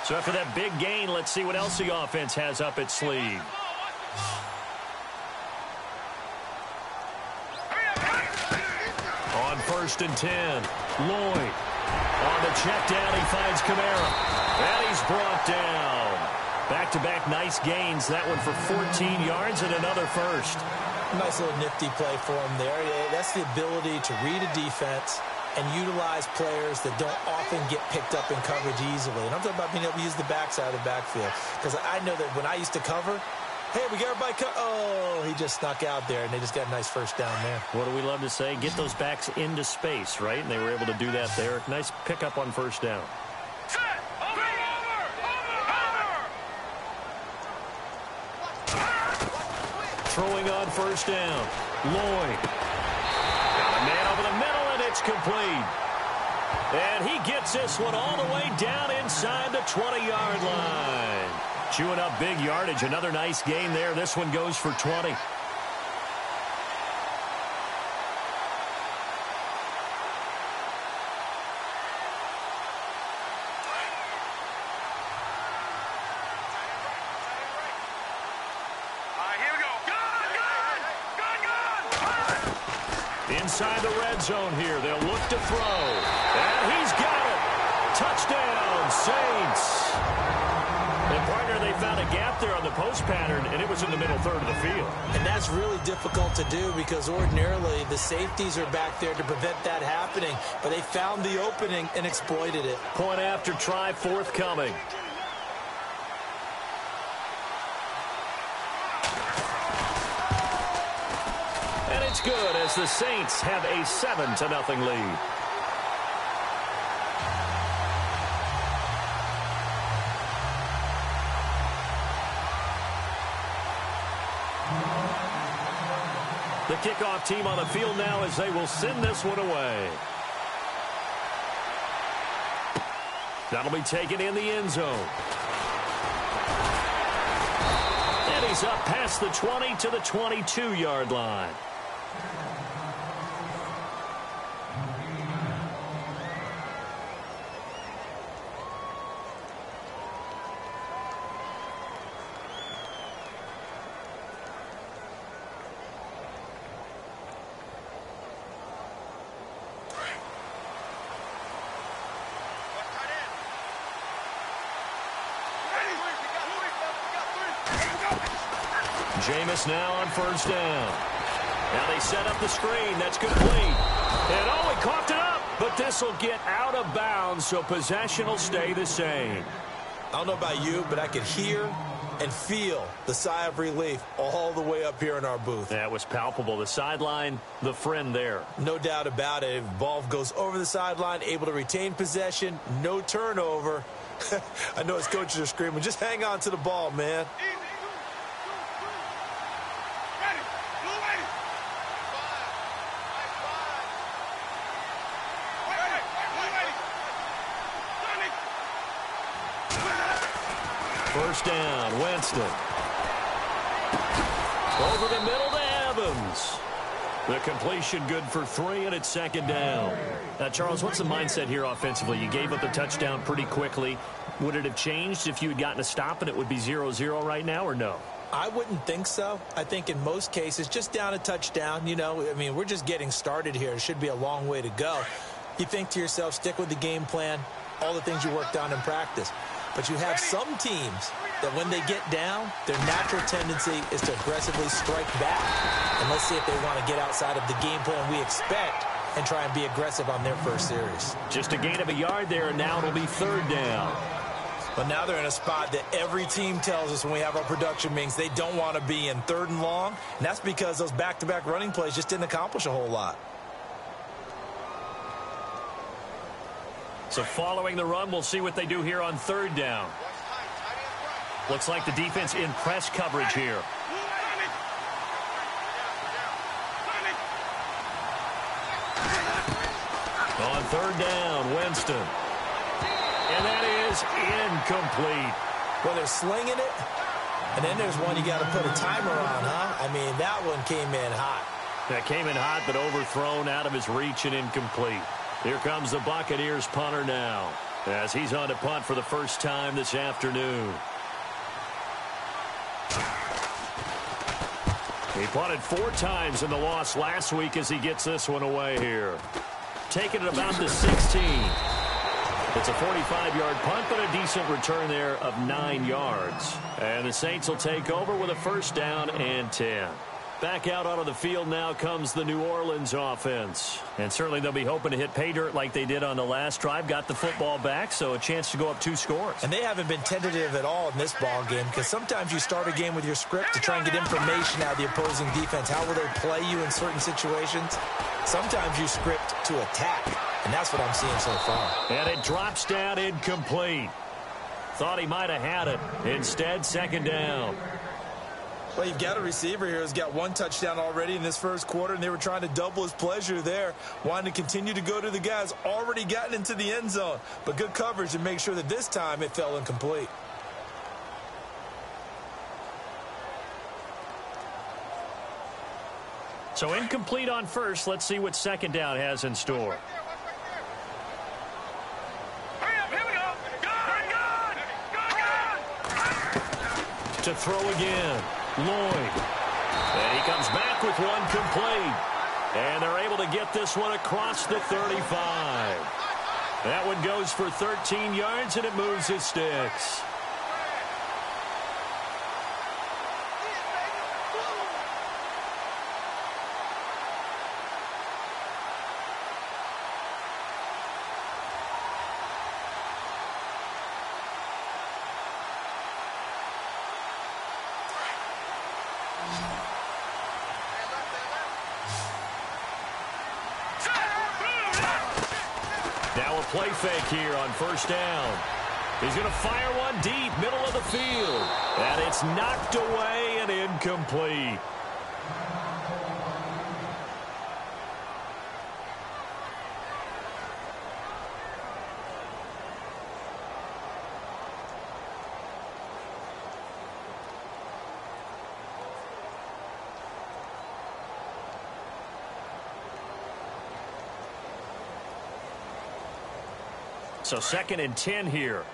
So after that big gain, let's see what else the offense has up its sleeve. On 1st and 10, Lloyd. On the check down, he finds Kamara. And he's brought down. Back-to-back nice gains. That one for 14 yards and another first. Nice little nifty play for him there. That's the ability to read a defense and utilize players that don't often get picked up in coverage easily. And I'm talking about being able to use the backside of the backfield. Because I know that when I used to cover, hey, we got everybody oh, he just snuck out there, and they just got a nice first down there. What do we love to say? Get those backs into space, right? And they were able to do that there. Nice pickup on first down. Throwing on first down. Lloyd. Got a man over the middle, and it's complete. And he gets this one all the way down inside the 20-yard line. Chewing up big yardage. Another nice gain there. This one goes for 20. Inside the red zone here. They'll look to throw. And he's got it. Touchdown, Saints. And partner, they found a gap there on the post pattern, and it was in the middle third of the field. And that's really difficult to do because ordinarily the safeties are back there to prevent that happening. But they found the opening and exploited it. Point after try forthcoming. It's good as the Saints have a 7-0 lead. The kickoff team on the field now as they will send this one away. That'll be taken in the end zone. And he's up past the 20 to the 22-yard line. Jameis now on first down. Now they set up the screen. That's complete. And he coughed it up. But this will get out of bounds, so possession will stay the same. I don't know about you, but I could hear and feel the sigh of relief all the way up here in our booth. That was palpable. The sideline, the friend there. No doubt about it. If the ball goes over the sideline, able to retain possession, no turnover. I know his coaches are screaming, just hang on to the ball, man. First down, Winston. Over the middle to Evans. The completion good for 3, and it's second down. Now, Charles, what's the mindset here offensively? You gave up the touchdown pretty quickly. Would it have changed if you had gotten a stop and it would be 0-0 right now, or no? I wouldn't think so. I think in most cases, just down a touchdown, we're just getting started here. It should be a long way to go. You think to yourself, stick with the game plan, all the things you worked on in practice. But you have some teams that when they get down, their natural tendency is to aggressively strike back. And let's see if they want to get outside of the game plan we expect and try and be aggressive on their first series. Just a gain of a yard there, and now it'll be third down. But now they're in a spot that every team tells us when we have our production meetings they don't want to be in, third and long. And that's because those back-to-back running plays just didn't accomplish a whole lot. So following the run, we'll see what they do here on third down. Looks like the defense in press coverage here. On third down, Winston. And that is incomplete. Well, they're slinging it, and then there's one you got to put a timer on, huh? I mean, that one came in hot. That came in hot, but overthrown, out of his reach, and incomplete. Here comes the Buccaneers punter now. as he's on to punt for the first time this afternoon. He punted 4 times in the loss last week as he gets this one away here. Taking it about the 16. It's a 45-yard punt, but a decent return there of 9 yards. And the Saints will take over with a first down and 10. Back out onto the field now comes the New Orleans offense. And certainly they'll be hoping to hit pay dirt like they did on the last drive. Got the football back, so a chance to go up 2 scores. And they haven't been tentative at all in this ball game, because sometimes you start a game with your script to try and get information out of the opposing defense. How will they play you in certain situations? Sometimes you script to attack, and that's what I'm seeing so far. And it drops down incomplete. Thought he might have had it. Instead, second down. Well, you've got a receiver here who's got 1 touchdown already in this first quarter, and they were trying to double his pleasure there, wanting to continue to go to the guys already gotten into the end zone. But good coverage to make sure that this time it fell incomplete. So incomplete on first. Let's see what second down has in store. To throw again. Lloyd. And he comes back with 1 complete. And they're able to get this one across the 35. That one goes for 13 yards, and it moves his sticks. Now a play fake here on first down. He's going to fire one deep, middle of the field. And it's knocked away and incomplete. So 2nd and 10 here.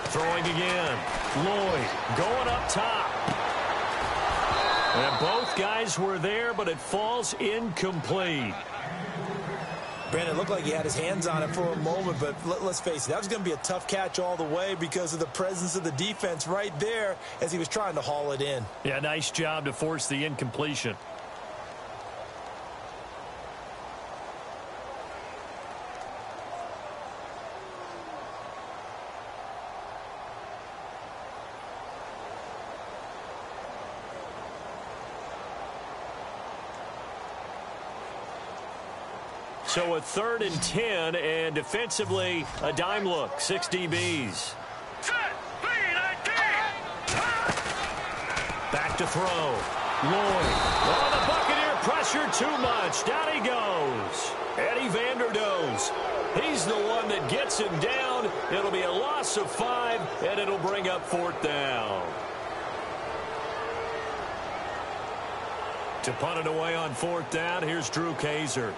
Throwing again. Lloyd going up top. And both guys were there, but it falls incomplete. Brandon, it looked like he had his hands on it for a moment, but let's face it, that was going to be a tough catch all the way because of the presence of the defense right there as he was trying to haul it in. Yeah, nice job to force the incompletion. So a 3rd and 10, and defensively, a dime look, 6 DBs. Back to throw. Lloyd. Oh, the Buccaneer pressure too much. Down he goes. Eddie Vanderdoes. He's the one that gets him down. It'll be a loss of 5, and it'll bring up 4th down. To punt it away on 4th down, here's Drew Kaiser.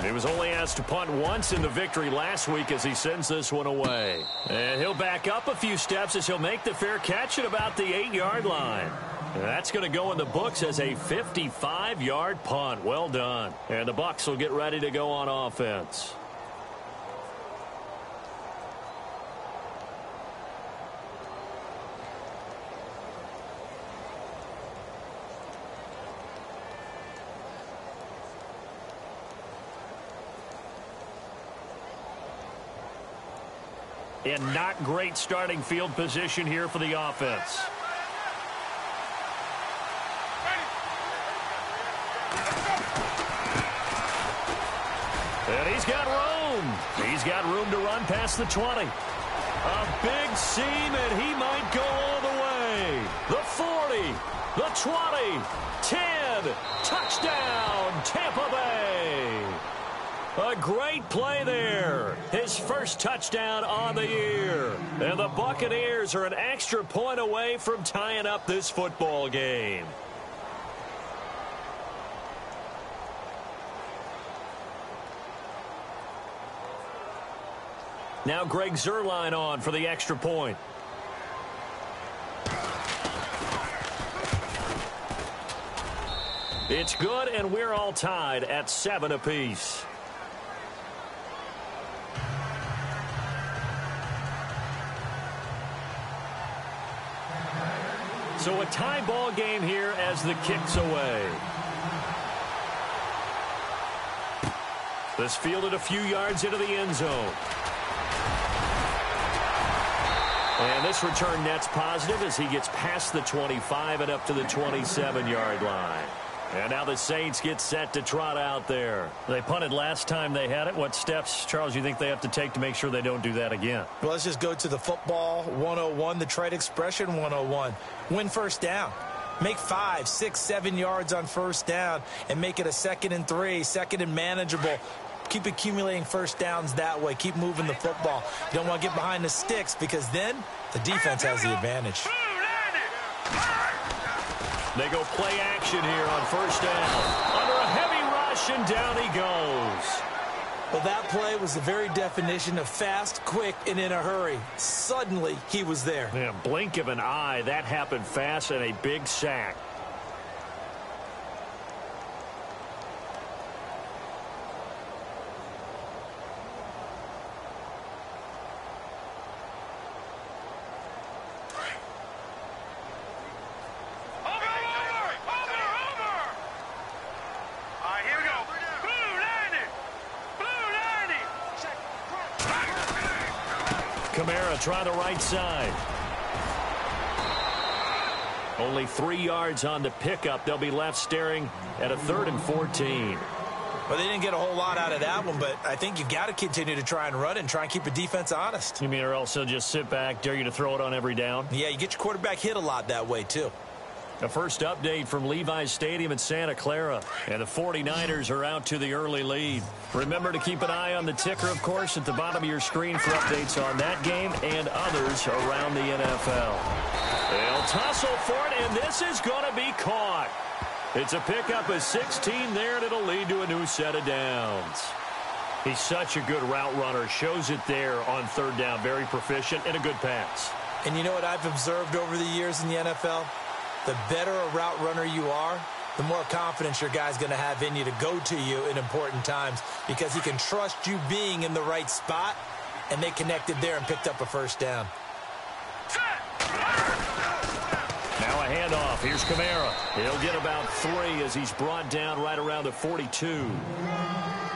He was only asked to punt once in the victory last week as he sends this one away. And he'll back up a few steps as he'll make the fair catch at about the 8-yard line. And that's going to go in the books as a 55-yard punt. Well done. And the Bucs will get ready to go on offense. And not great starting field position here for the offense. And he's got room. He's got room to run past the 20. A big seam, and he might go all the way. The 40. the 20, 10, touchdown, Tampa Bay. A great play there. His first touchdown on the year. And the Buccaneers are an extra point away from tying up this football game. Now Greg Zuerlein on for the extra point. It's good, and we're all tied at 7 apiece. So a tie ball game here as the kick's away. This fielded a few yards into the end zone. And this return net's positive as he gets past the 25 and up to the 27-yard line. And now the Saints get set to trot out there. They punted last time they had it. What steps, Charles, you think they have to take to make sure they don't do that again? Well, let's just go to the football 101, the trade expression 101. Win first down. Make 5, 6, 7 yards on first down and make it a 2nd and 3, 2nd and manageable. Keep accumulating first downs that way. Keep moving the football. You don't want to get behind the sticks because then the defense has the advantage. They go play action here on first down. Under a heavy rush, and down he goes. Well, that play was the very definition of fast, quick, and in a hurry. Suddenly, he was there. Yeah, blink of an eye. That happened fast and a big sack. Try the right side. Only 3 yards on the pickup. They'll be left staring at a 3rd and 14. Well, they didn't get a whole lot out of that one, but I think you've got to continue to try and run and try and keep the defense honest. You mean or else they'll just sit back, dare you to throw it on every down? Yeah, you get your quarterback hit a lot that way, too. A first update from Levi's Stadium in Santa Clara. And the 49ers are out to the early lead. Remember to keep an eye on the ticker, of course, at the bottom of your screen for updates on that game and others around the NFL. They'll tussle for it, and this is going to be caught. It's a pickup of 16 there, and it'll lead to a new set of downs. He's such a good route runner. Shows it there on 3rd down. Very proficient and a good pass. And you know what I've observed over the years in the NFL? The better a route runner you are, the more confidence your guy's going to have in you to go to you in important times because he can trust you being in the right spot, and they connected there and picked up a first down. Now a handoff. Here's Kamara. He'll get about 3 as he's brought down right around the 42.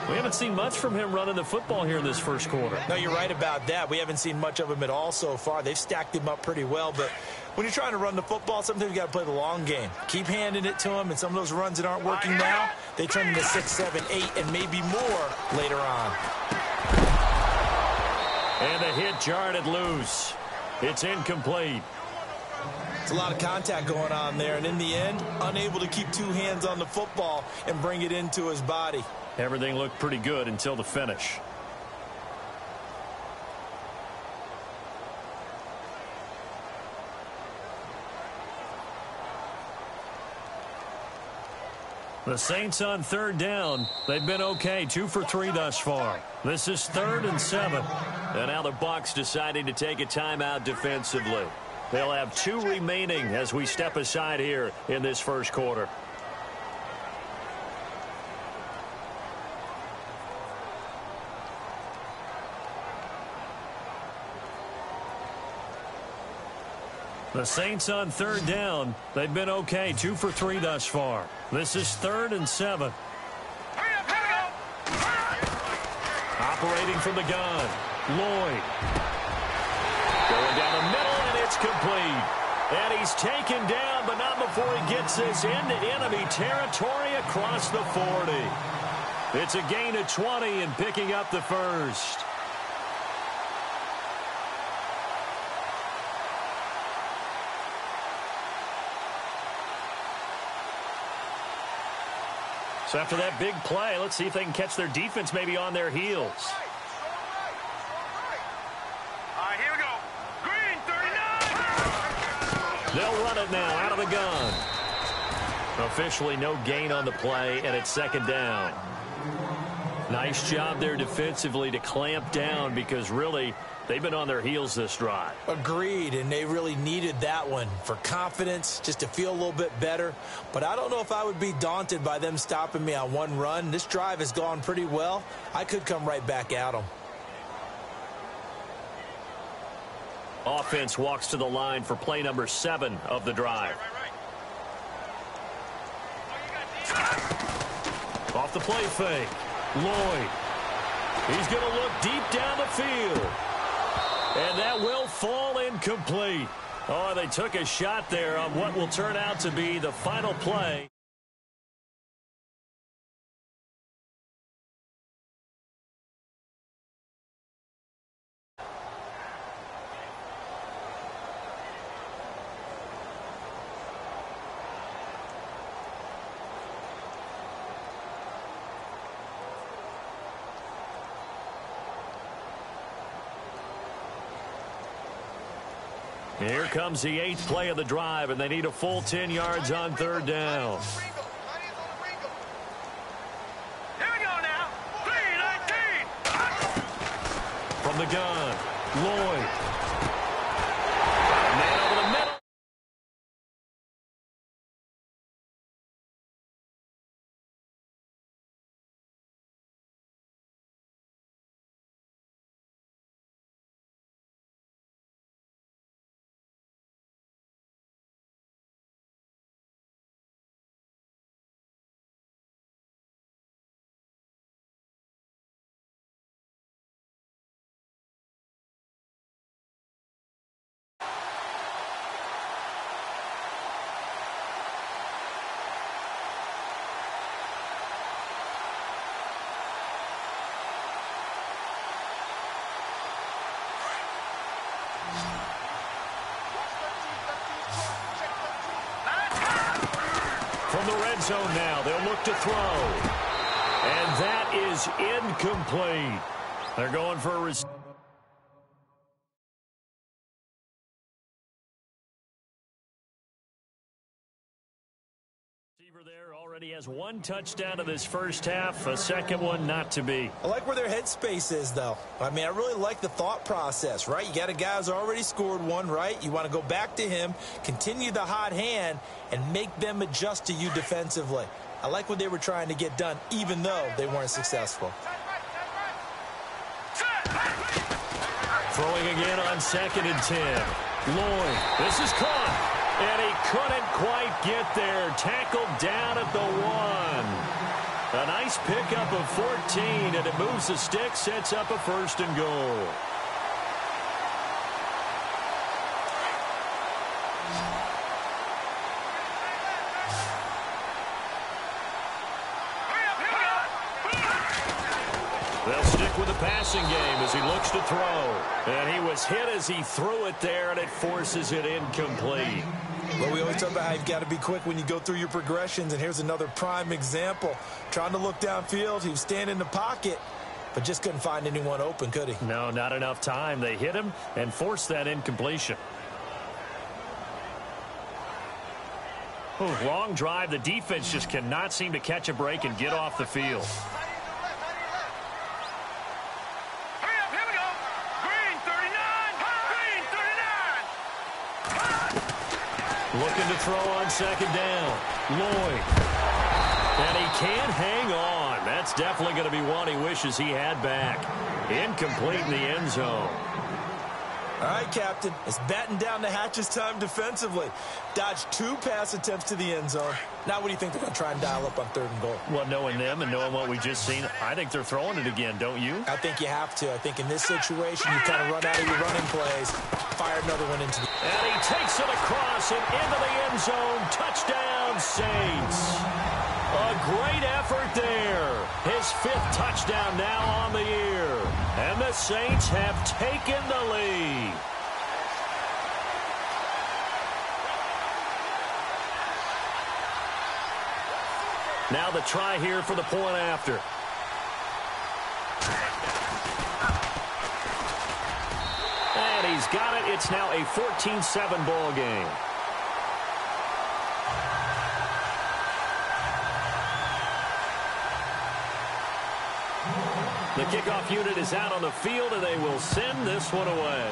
We haven't seen much from him running the football here in this first quarter. No, you're right about that. We haven't seen much of him at all so far. They've stacked him up pretty well, but when you're trying to run the football, sometimes you got to play the long game. Keep handing it to him, and some of those runs that aren't working now, they turn into 6, 7, 8, and maybe more later on. And the hit jarred it loose. It's incomplete. It's a lot of contact going on there, and in the end, unable to keep 2 hands on the football and bring it into his body. Everything looked pretty good until the finish. The Saints on 3rd down. They've been okay, 2 for 3 thus far. This is 3rd and 7. And now the Bucs deciding to take a timeout defensively. They'll have 2 remaining as we step aside here in this first quarter. The Saints on 3rd down. They've been okay, 2 for 3 thus far. This is 3rd and 7. Operating from the gun, Lloyd. Going down the middle, and it's complete. And he's taken down, but not before he gets this into enemy territory across the 40. It's a gain of 20 and picking up the first. So after that big play, let's see if they can catch their defense maybe on their heels. All right, here we go. Green, 39. They'll run it now out of the gun. Officially no gain on the play, and it's second down. Nice job there defensively to clamp down because really they've been on their heels this drive. Agreed, and they really needed that one for confidence, just to feel a little bit better. But I don't know if I would be daunted by them stopping me on one run. This drive has gone pretty well. I could come right back at them. Offense walks to the line for play number 7 of the drive. Off the play fake. Lloyd. He's going to look deep down the field. And that will fall incomplete. Oh, they took a shot there on what will turn out to be the final play. Here comes the 8th play of the drive, and they need a full 10 yards on third down. Here we go now. 3-19. From the gun, Lloyd. Man over the middle. From the red zone now, they'll look to throw. And that is incomplete. They're going for a receiver there. Already has 1 touchdown in this first half. A second one not to be. I like where their headspace is, though. I mean, I really like the thought process, right? You got a guy who's already scored one, right? You want to go back to him, continue the hot hand, and make them adjust to you defensively. I like what they were trying to get done, even though they weren't successful. Throwing again on 2nd and 10. Lloyd, this is caught. And he couldn't quite get there. Tackled down at the 1. A nice pickup of 14, and it moves the stick, sets up a 1st and goal. They'll stick with the passing game as he looks to throw. And he was hit as he threw it there, and it forces it incomplete. But we always talk about how you've got to be quick when you go through your progressions, and here's another prime example. Trying to look downfield, he was standing in the pocket, but just couldn't find anyone open, could he? No, not enough time. They hit him and forced that incompletion. Long drive. The defense just cannot seem to catch a break and get off the field. Looking to throw on 2nd down. Lloyd. And he can't hang on. That's definitely going to be one he wishes he had back. Incomplete in the end zone. All right, Captain. It's batten down the hatches time defensively. Dodged 2 pass attempts to the end zone. Now what do you think they're going to try and dial up on 3rd and goal? Well, knowing them and knowing what we just seen, I think they're throwing it again, don't you? I think you have to. I think in this situation, you kind of run out of your running plays, fire another one into the... And he takes it across and into the end zone. Touchdown, Saints. A great effort there. His 5th touchdown now on the year. And the Saints have taken the lead. Now the try here for the point after. And he's got it. It's now a 14-7 ball game. The kickoff unit is out on the field, and they will send this one away.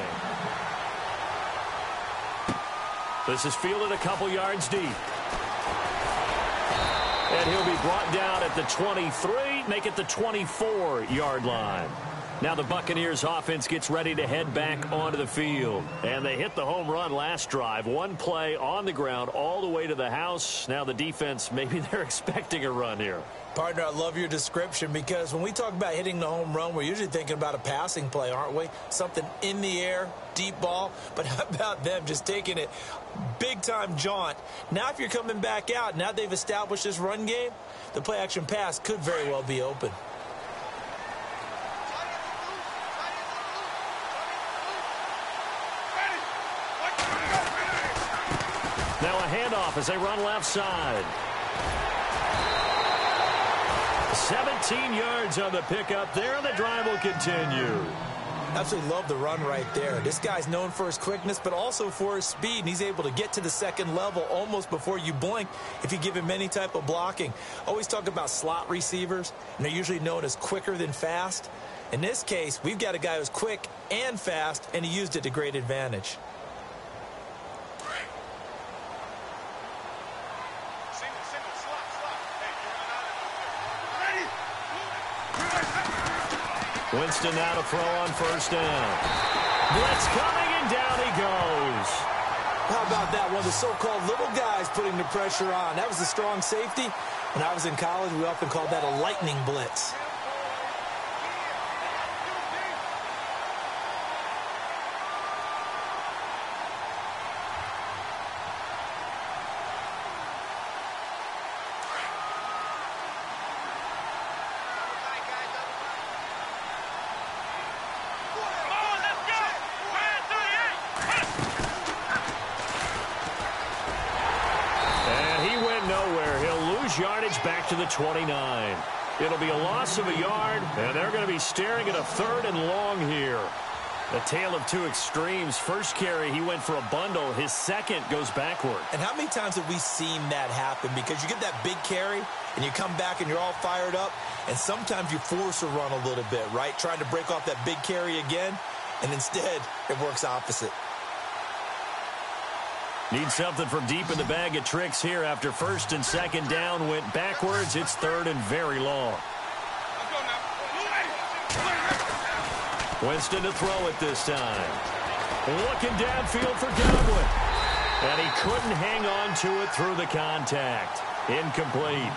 This is fielded a couple yards deep. And he'll be brought down at the 23, make it the 24-yard line. Now the Buccaneers offense gets ready to head back onto the field. And they hit the home run last drive. One play on the ground all the way to the house. Now the defense, maybe they're expecting a run here. Partner, I love your description because when we talk about hitting the home run, we're usually thinking about a passing play, aren't we? Something in the air, deep ball. But how about them just taking it big-time jaunt? Now if you're coming back out, now they've established this run game, the play-action pass could very well be open. Now a handoff as they run left side. 17 yards on the pickup there. The drive will continue. Absolutely love the run right there. This guy's known for his quickness, but also for his speed, and he's able to get to the second level almost before you blink if you give him any type of blocking. Always talk about slot receivers, and they're usually known as quicker than fast. In this case, we've got a guy who's quick and fast, and he used it to great advantage. Winston now to throw on first down. Blitz coming, and down he goes. How about that? One of the so-called little guys putting the pressure on. That was a strong safety. When I was in college, we often called that a lightning blitz. Yardage back to the 29. It'll be a loss of a yard, and they're going to be staring at a 3rd and long here. A tale of two extremes. First carry, he went for a bundle. His second goes backward. And how many times have we seen that happen? Because you get that big carry, and you come back and you're all fired up, and sometimes you force a run a little bit, right? Trying to break off that big carry again, and instead it works opposite. Need something from deep in the bag of tricks here after first and second down went backwards. It's 3rd and very long. Winston to throw it this time. Looking downfield for Godwin. And he couldn't hang on to it through the contact. Incomplete.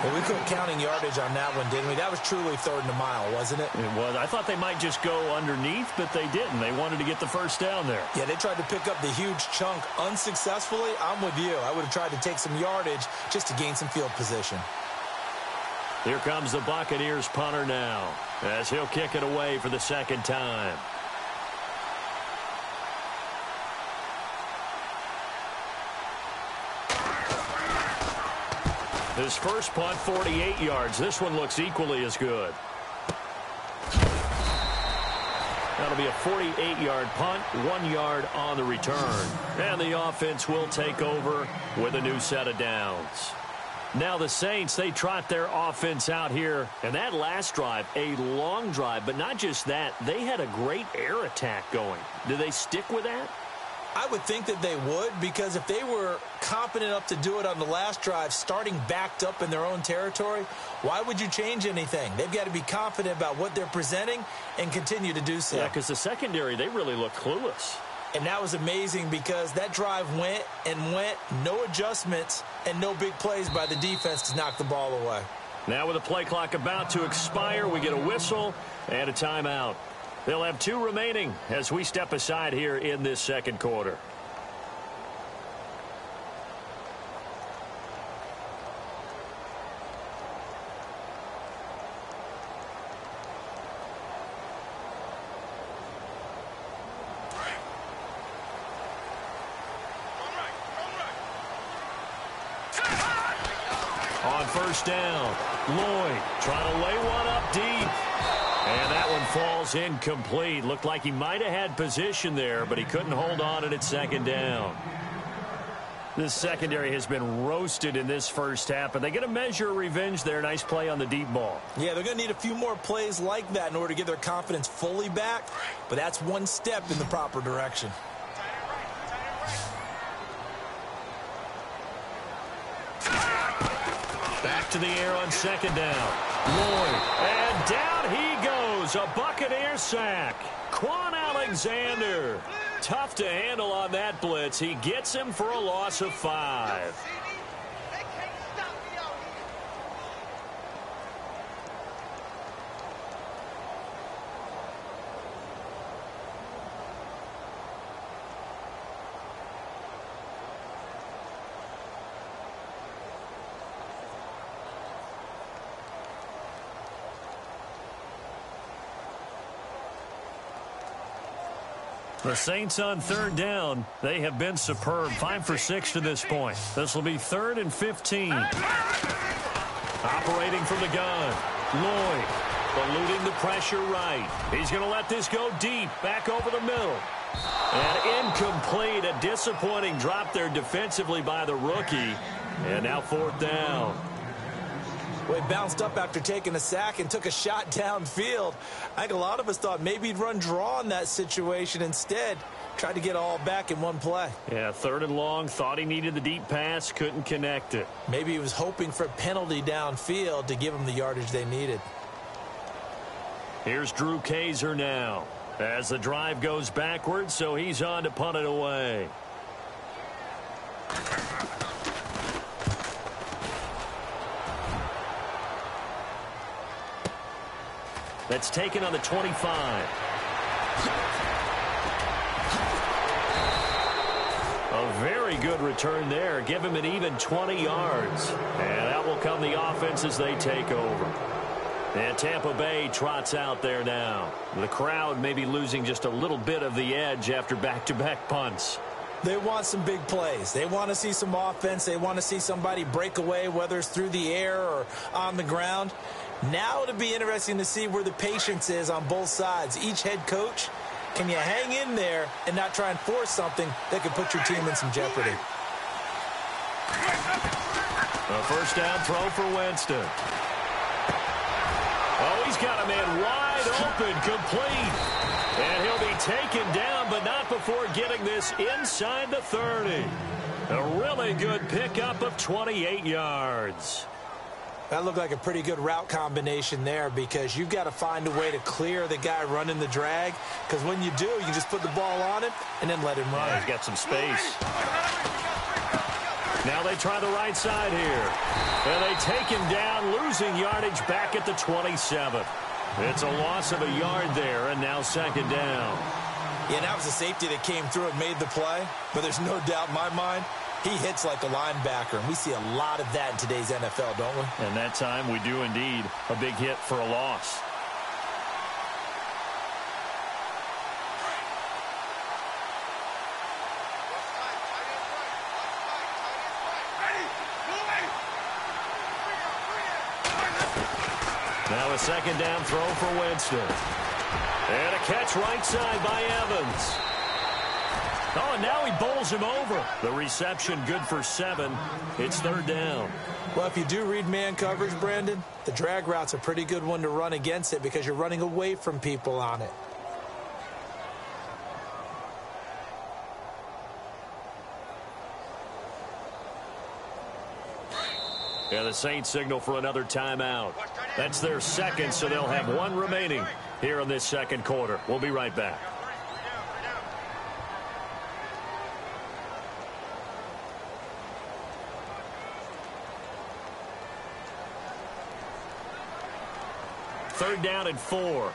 Well, we quit counting yardage on that one, didn't we? That was truly 3rd and a mile, wasn't it? It was. I thought they might just go underneath, but they didn't. They wanted to get the first down there. Yeah, they tried to pick up the huge chunk unsuccessfully. I'm with you. I would have tried to take some yardage just to gain some field position. Here comes the Buccaneers punter now, as he'll kick it away for the second time. His first punt, 48 yards. This one looks equally as good. That'll be a 48-yard punt, 1 yard on the return. And the offense will take over with a new set of downs. Now the Saints, they trot their offense out here. And that last drive, a long drive, but not just that. They had a great air attack going. Do they stick with that? I would think that they would, because if they were competent enough to do it on the last drive, starting backed up in their own territory, why would you change anything? They've got to be confident about what they're presenting and continue to do so. Yeah, because the secondary, they really look clueless. And that was amazing because that drive went and went, no adjustments and no big plays by the defense to knock the ball away. Now with the play clock about to expire, we get a whistle and a timeout. They'll have 2 remaining as we step aside here in this second quarter. On first down, Lloyd trying to lay one up deep. And that one falls incomplete. Looked like he might have had position there, but he couldn't hold on at second down. This secondary has been roasted in this first half, but they get a measure of revenge there. Nice play on the deep ball. Yeah, they're going to need a few more plays like that in order to get their confidence fully back, but that's one step in the proper direction. Back to the air on second down. Lloyd, and down he goes. A Buccaneer sack. Quan Alexander. Tough to handle on that blitz. He gets him for a loss of 5. The Saints on third down. They have been superb. 5 for 6 to this point. This will be 3rd and 15. Operating from the gun. Lloyd eluding the pressure right. He's going to let this go deep. Back over the middle. And incomplete. A disappointing drop there defensively by the rookie. And now 4th down. Well, he bounced up after taking a sack and took a shot downfield. I think a lot of us thought maybe he'd run draw in that situation. Instead, tried to get all back in one play. Yeah, 3rd and long. Thought he needed the deep pass. Couldn't connect it. Maybe he was hoping for a penalty downfield to give him the yardage they needed. Here's Drew Kaiser now. As the drive goes backwards, so he's on to punt it away. That's taken on the 25. A very good return there. Give him an even 20 yards. And out will come the offense as they take over. And Tampa Bay trots out there now. The crowd may be losing just a little bit of the edge after back-to-back punts. They want some big plays. They want to see some offense. They want to see somebody break away, whether it's through the air or on the ground. Now it'll be interesting to see where the patience is on both sides. Each head coach, can you hang in there and not try and force something that could put your team in some jeopardy? A first down throw for Winston. Oh, he's got a man wide open, complete. And he'll be taken down, but not before getting this inside the 30. A really good pickup of 28 yards. That looked like a pretty good route combination there because you've got to find a way to clear the guy running the drag, because when you do, you just put the ball on him and then let him run. Yeah, he's got some space. Now they try the right side here. And they take him down, losing yardage back at the 27. It's a loss of a yard there, and now 2nd down. Yeah, that was a safety that came through and made the play, but there's no doubt in my mind he hits like a linebacker, and we see a lot of that in today's NFL, don't we? And that time we do indeed. A big hit for a loss. Now a 2nd down throw for Winston. And a catch right side by Evans. Oh, and now he bowls him over. The reception good for 7. It's 3rd down. Well, if you do read man coverage, Brandon, the drag route's a pretty good one to run against it because you're running away from people on it. Yeah, the Saints signal for another timeout. That's their 2nd, so they'll have 1 remaining here in this 2nd quarter. We'll be right back. Third down and 4.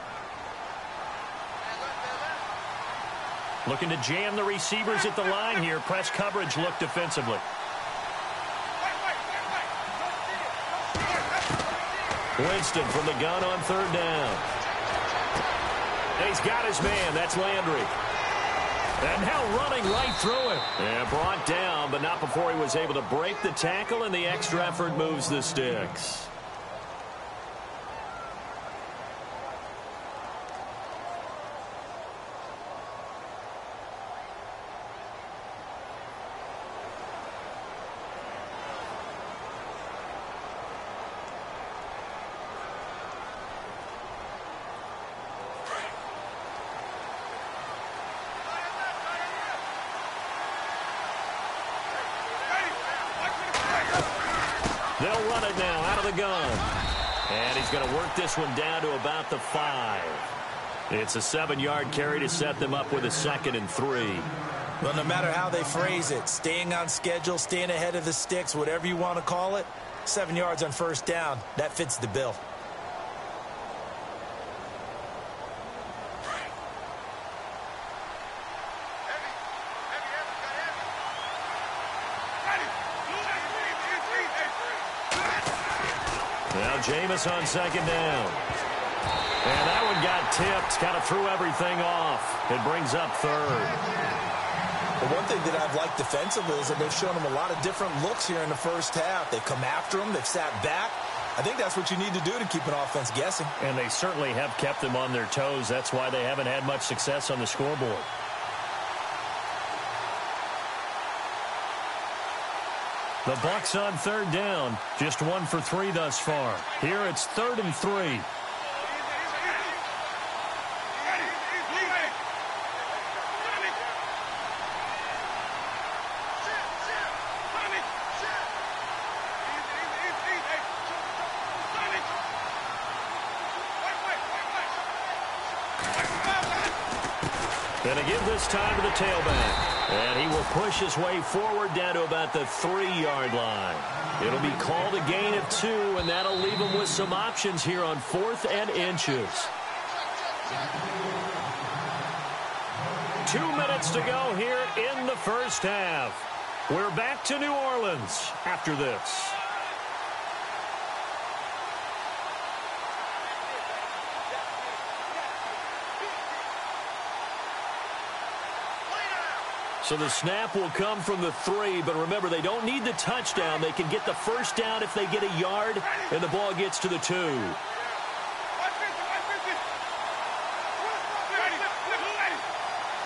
Looking to jam the receivers at the line here. Press coverage look defensively. Winston from the gun on 3rd down. And he's got his man. That's Landry. And now running right through it. And brought down, but not before he was able to break the tackle, and the extra effort moves the sticks. They'll run it now out of the gun. And he's going to work this one down to about the 5. It's a 7-yard carry to set them up with a 2nd and 3. Well, no matter how they phrase it, staying on schedule, staying ahead of the sticks, whatever you want to call it, 7 yards on first down, that fits the bill. Now Jameis on 2nd down. And that one got tipped, kind of threw everything off. It brings up 3rd. The one thing that I've liked defensively is that they've shown them a lot of different looks here in the first half. They've come after them. They've sat back. I think that's what you need to do to keep an offense guessing. And they certainly have kept them on their toes. That's why they haven't had much success on the scoreboard. The Bucs on 3rd down. Just 1 for 3 thus far. Here it's 3rd and 3. Going to give this time to the tailback. And he will push his way forward down to about the 3-yard line. It'll be called a gain of 2, and that'll leave him with some options here on 4th and inches. 2 minutes to go here in the first half. We're back to New Orleans after this. So the snap will come from the 3, but remember, they don't need the touchdown. They can get the first down if they get a yard, and the ball gets to the 2.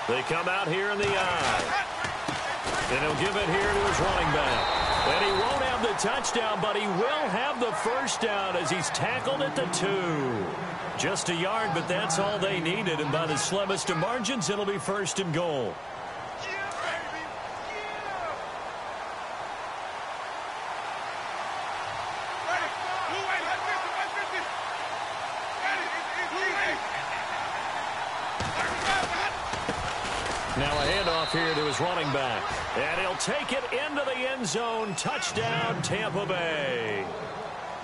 They come out here in the eye. And he'll give it here to his running back. And he won't have the touchdown, but he will have the first down as he's tackled at the 2. Just a yard, but that's all they needed, and by the slimmest of margins, it'll be 1st and goal. Now a handoff here to his running back. And he'll take it into the end zone. Touchdown, Tampa Bay.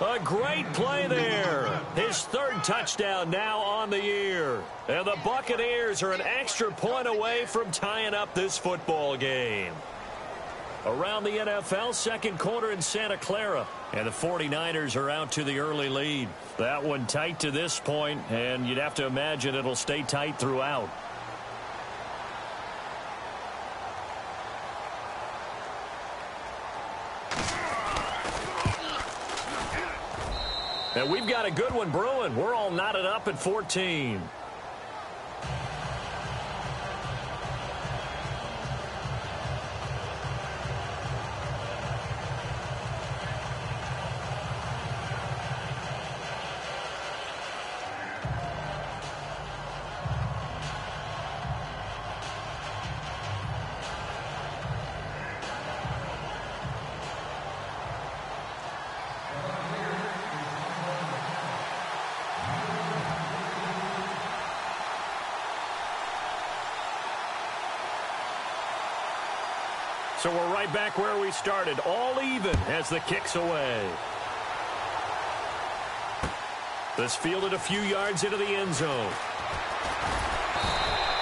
A great play there. His 3rd touchdown now on the year. And the Buccaneers are an extra point away from tying up this football game. Around the NFL, 2nd quarter in Santa Clara. And the 49ers are out to the early lead. That one tight to this point, and you'd have to imagine it'll stay tight throughout. And we've got a good one brewing. We're all knotted up at 14. So we're right back where we started, all even as the kick's away. This fielded a few yards into the end zone.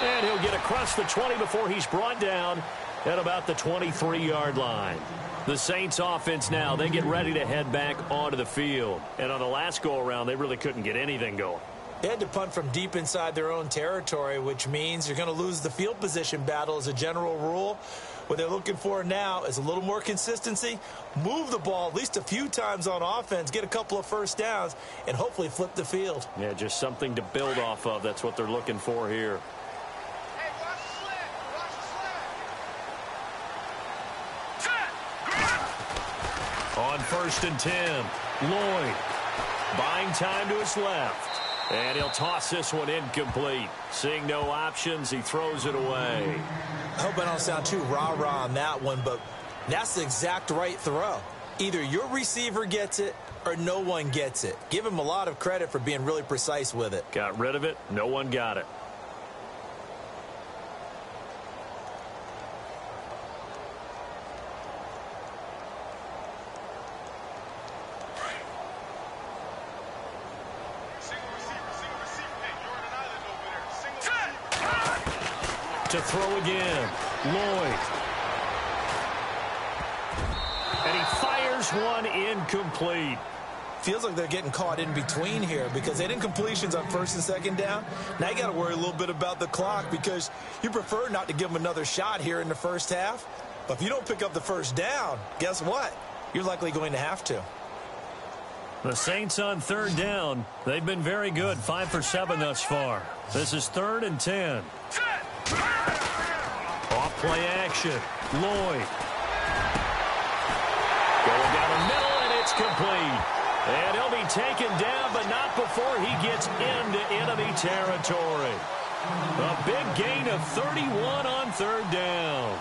And he'll get across the 20 before he's brought down at about the 23-yard line. The Saints offense now, they get ready to head back onto the field. And on the last go-around, they really couldn't get anything going. They had to punt from deep inside their own territory, which means you're going to lose the field position battle as a general rule. What they're looking for now is a little more consistency, move the ball at least a few times on offense, get a couple of first downs, and hopefully flip the field. Yeah, just something to build off of. That's what they're looking for here. Hey, watch the slant. Watch the slant. On 1st and 10, Lloyd buying time to his left. And he'll toss this one incomplete. Seeing no options, he throws it away. I hope I don't sound too rah-rah on that one, but that's the exact right throw. Either your receiver gets it or no one gets it. Give him a lot of credit for being really precise with it. Got rid of it. No one got it. To throw again, Lloyd. And he fires one incomplete. Feels like they're getting caught in between here because they had incompletions on 1st and 2nd down. Now you got to worry a little bit about the clock because you prefer not to give them another shot here in the first half. But if you don't pick up the first down, guess what? You're likely going to have to. The Saints on 3rd down. They've been very good, 5 for 7 thus far. This is 3rd and 10. Off play action. Lloyd. Going down the middle, and it's complete. And he'll be taken down, but not before he gets into enemy territory. A big gain of 31 on 3rd down.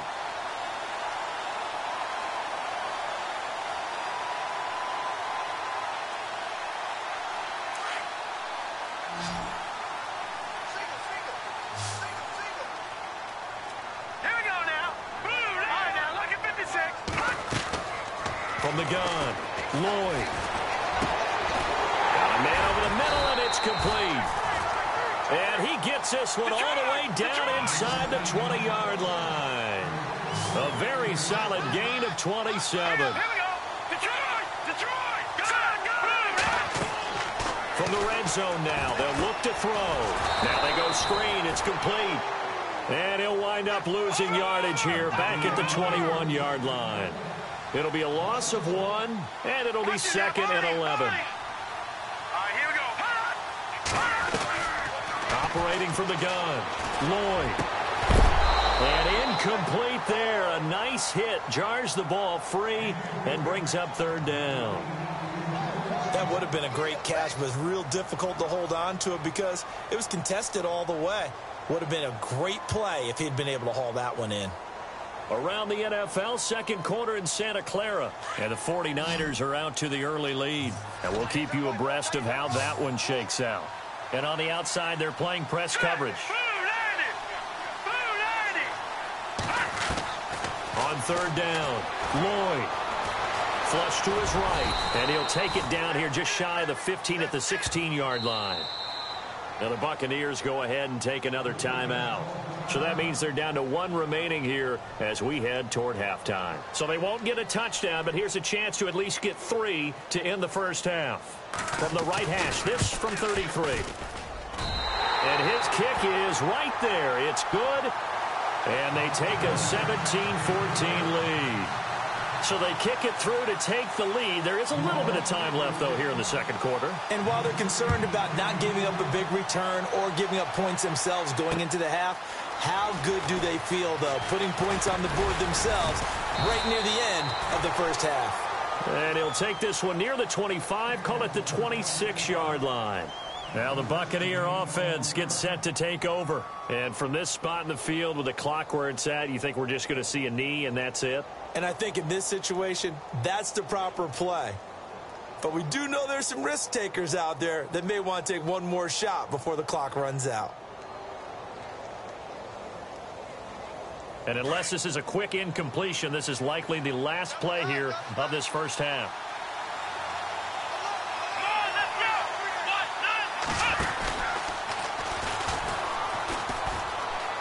From the gun, Lloyd. Got a man over the middle, and it's complete. And he gets this one all the way down inside the 20-yard line. A very solid gain of 27. Here we go. Detroit! Detroit! Go! From the red zone now, they'll look to throw. Now they go screen. It's complete. And he'll wind up losing yardage here back at the 21-yard line. It'll be a loss of 1, and it'll be 2nd and 11. All right, here we go. Operating from the gun, Lloyd. And incomplete there. A nice hit. Jars the ball free and brings up 3rd down. That would have been a great catch, but it's real difficult to hold on to it because it was contested all the way. Would have been a great play if he'd been able to haul that one in. Around the NFL, 2nd quarter in Santa Clara. And the 49ers are out to the early lead. And we'll keep you abreast of how that one shakes out. And on the outside, they're playing press coverage. On 3rd down, Lloyd. Flush to his right. And he'll take it down here just shy of the 15 at the 16-yard line. Now the Buccaneers go ahead and take another timeout. So that means they're down to 1 remaining here as we head toward halftime. So they won't get a touchdown, but here's a chance to at least get 3 to end the first half. From the right hash, this from 33. And his kick is right there. It's good. And they take a 17-14 lead. So they kick it through to take the lead. There is a little bit of time left, though, here in the 2nd quarter. And while they're concerned about not giving up a big return or giving up points themselves going into the half, how good do they feel, though, putting points on the board themselves right near the end of the first half? And he'll take this one near the 25, call it the 26-yard line. Now the Buccaneer offense gets set to take over. And from this spot in the field with the clock where it's at, you think we're just going to see a knee and that's it? And I think in this situation, that's the proper play. But we do know there's some risk takers out there that may want to take one more shot before the clock runs out. And unless this is a quick incompletion, this is likely the last play here of this first half.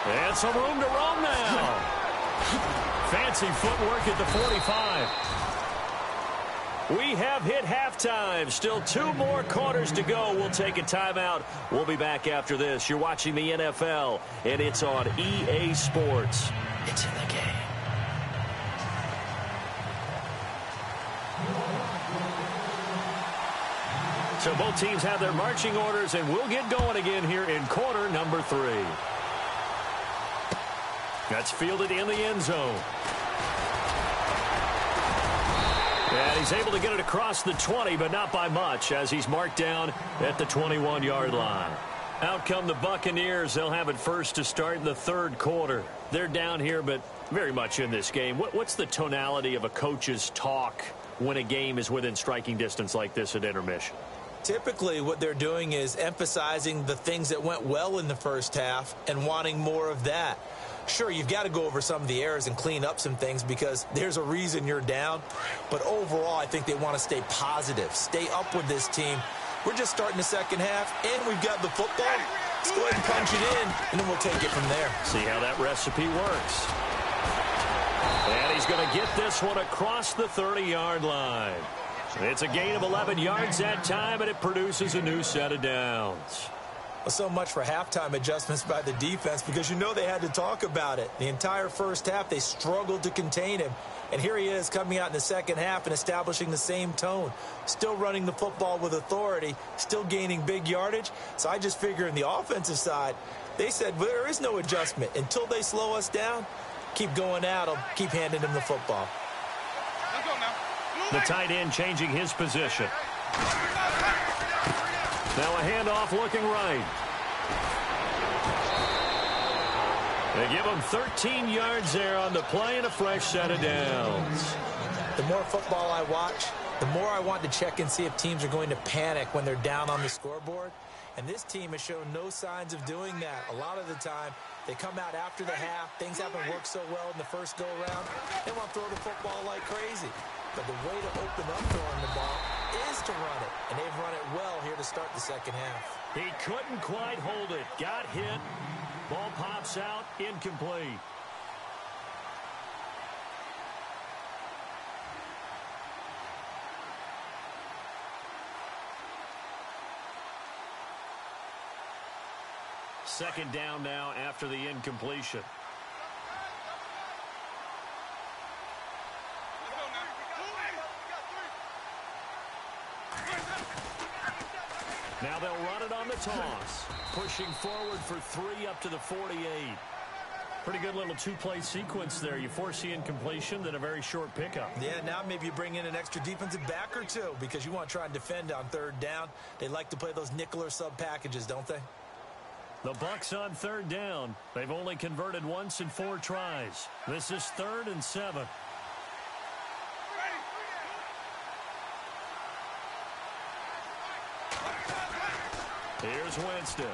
And some room to roam now. Fancy footwork at the 45. We have hit halftime. Still 2 more quarters to go. We'll take a timeout. We'll be back after this. You're watching the NFL, and it's on EA Sports. It's in the game. So both teams have their marching orders, and we'll get going again here in quarter number 3. That's fielded in the end zone. And he's able to get it across the 20, but not by much, as he's marked down at the 21-yard line. Out come the Buccaneers. They'll have it first to start in the 3rd quarter. They're down here, but very much in this game. What's the tonality of a coach's talk when a game is within striking distance like this at intermission? Typically, what they're doing is emphasizing the things that went well in the first half and wanting more of that. Sure, you've got to go over some of the errors and clean up some things because there's a reason you're down. But overall, I think they want to stay positive, stay up with this team. We're just starting the second half, and we've got the football. Let's go ahead and punch it in, and then we'll take it from there. See how that recipe works. And he's going to get this one across the 30-yard line. It's a gain of 11 yards that time, and it produces a new set of downs. Well, so much for halftime adjustments by the defense because you know they had to talk about it. The entire first half, they struggled to contain him. And here he is coming out in the second half and establishing the same tone. Still running the football with authority, still gaining big yardage. So I just figure in the offensive side, they said well, there is no adjustment. Until they slow us down, keep going at them, keep handing them the football. The tight end changing his position. Now a handoff looking right. They give him 13 yards there on the play and a fresh set of downs. The more football I watch, the more I want to check and see if teams are going to panic when they're down on the scoreboard. And this team has shown no signs of doing that. A lot of the time, they come out after the half. Things haven't worked so well in the first go-around. They want to throw the football like crazy. But the way to open up throwing the ball is to run it. And they've run it well here to start the second half. He couldn't quite hold it. Got hit. Ball pops out. Incomplete. Second down now after the incompletion. Now they'll run it on the toss. Pushing forward for 3 up to the 48. Pretty good little 2-play sequence there. You force the incompletion, then a very short pickup. Yeah, now maybe you bring in an extra defensive back or two because you want to try and defend on 3rd down. They like to play those nickel or sub packages, don't they? The Bucs on 3rd down. They've only converted once in 4 tries. This is 3rd and 7. Here's Winston.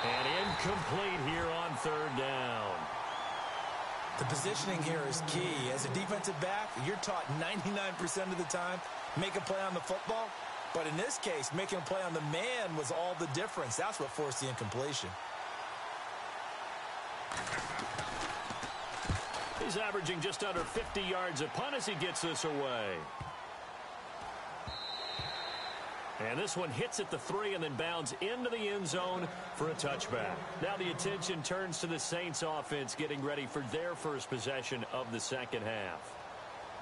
And incomplete here on 3rd down. The positioning here is key. As a defensive back, you're taught 99% of the time, make a play on the football. But in this case, making a play on the man was all the difference. That's what forced the incompletion. He's averaging just under 50 yards a punt as he gets this away. And this one hits at the 3 and then bounds into the end zone for a touchback. Now the attention turns to the Saints offense getting ready for their first possession of the second half.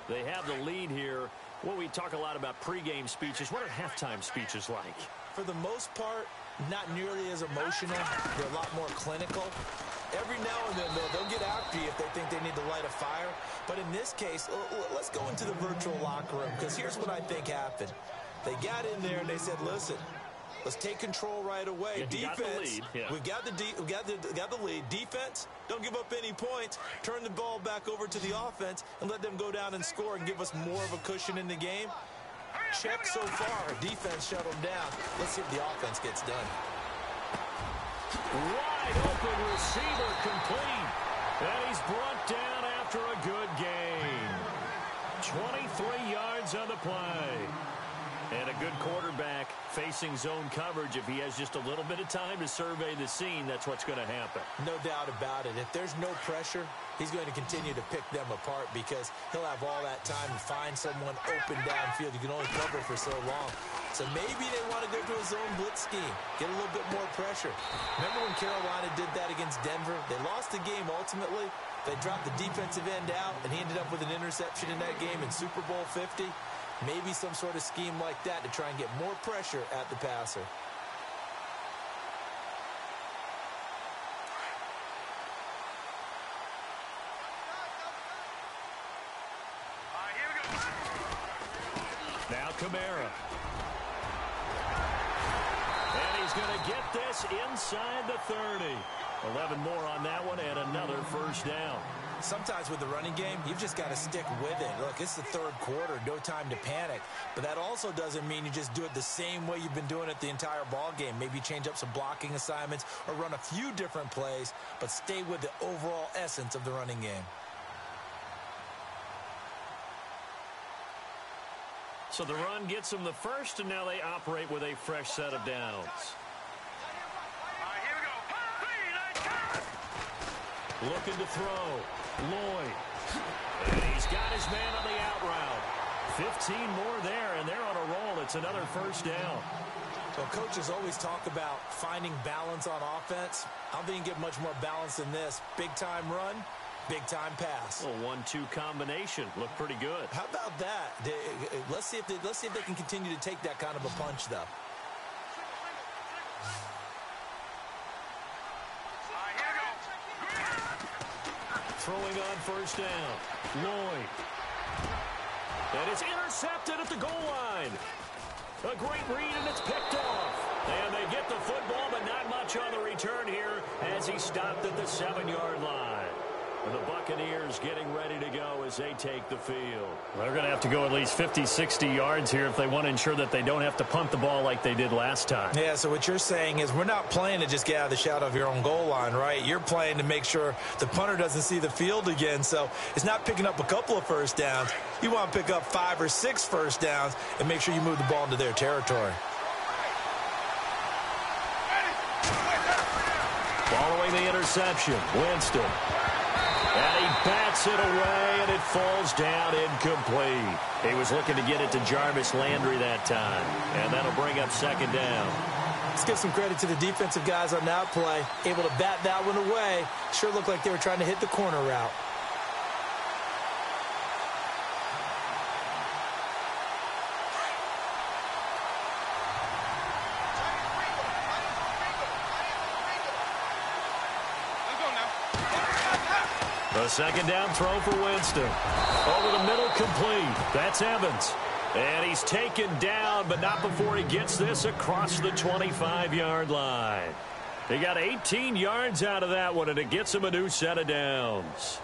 They have the lead here. Well, we talk a lot about pregame speeches. What are halftime speeches like? For the most part, not nearly as emotional. They're a lot more clinical. Every now and then, though, they'll get after you if they think they need to light a fire. But in this case, let's go into the virtual locker room because here's what I think happened. They got in there and they said, listen, let's take control right away. Yeah, defense, we've got the lead. Defense, don't give up any points. Turn the ball back over to the offense and let them go down and score and give us more of a cushion in the game. Check so far. Defense shut them down. Let's see if the offense gets done. Wide open receiver complete. And he's brought down after a good gain. 23 yards on the play. And a good quarterback facing zone coverage. If he has just a little bit of time to survey the scene, that's what's going to happen. No doubt about it. If there's no pressure, he's going to continue to pick them apart because he'll have all that time to find someone open downfield. You can only cover for so long. So maybe they want to go to a zone blitz scheme, get a little bit more pressure. Remember when Carolina did that against Denver? They lost the game ultimately. They dropped the defensive end out, and he ended up with an interception in that game in Super Bowl 50. Maybe some sort of scheme like that to try and get more pressure at the passer. Now Kamara. And he's going to get this inside the 30. 11 more on that one and another first down. Sometimes with the running game, you've just got to stick with it. Look, it's the third quarter, no time to panic. But that also doesn't mean you just do it the same way you've been doing it the entire ball game. Maybe change up some blocking assignments or run a few different plays, but stay with the overall essence of the running game. So the run gets them the first, and now they operate with a fresh set of downs. Looking to throw. Lloyd. And he's got his man on the out route. 15 more there, and they're on a roll. It's another first down. Well, coaches always talk about finding balance on offense. I don't think you can get much more balance than this. Big-time run, big-time pass. A 1-2 combination. Looked pretty good. How about that? Let's see if they can continue to take that kind of a punch, though. Throwing on first down. Lloyd. And it's intercepted at the goal line. A great read, and it's picked off. And they get the football, but not much on the return here as he stopped at the 7-yard line. And the Buccaneers getting ready to go as they take the field. They're going to have to go at least 50, 60 yards here if they want to ensure that they don't have to punt the ball like they did last time. Yeah, so what you're saying is we're not playing to just get out of the shadow of your own goal line, right? You're playing to make sure the punter doesn't see the field again. So it's not picking up a couple of first downs. You want to pick up 5 or 6 first downs and make sure you move the ball into their territory. Following the interception, Winston. And he bats it away, and it falls down incomplete. He was looking to get it to Jarvis Landry that time, and that'll bring up second down. Let's give some credit to the defensive guys on that play. Able to bat that one away. Sure looked like they were trying to hit the corner route. A second down throw for Winston. Over the middle, complete. That's Evans. And he's taken down, but not before he gets this across the 25-yard line. They got 18 yards out of that one, and it gets him a new set of downs.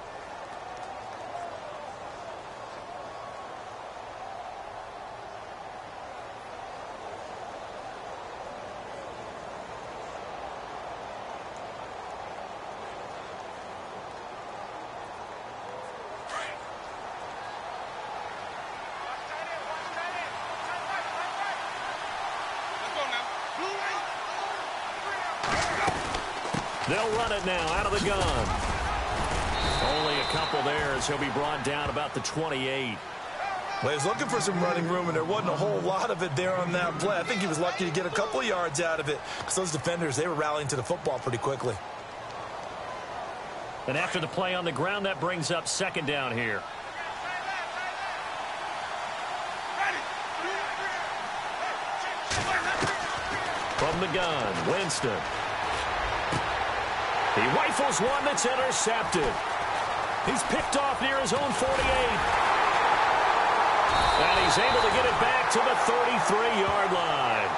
They'll run it now out of the gun. Only a couple there as he'll be brought down about the 28. Well, he was looking for some running room, and there wasn't a whole lot of it there on that play. I think he was lucky to get a couple yards out of it because those defenders, they were rallying to the football pretty quickly. And after the play on the ground, that brings up second down here. From the gun, Winston. He rifles one that's intercepted. He's picked off near his own 48. And he's able to get it back to the 33-yard line.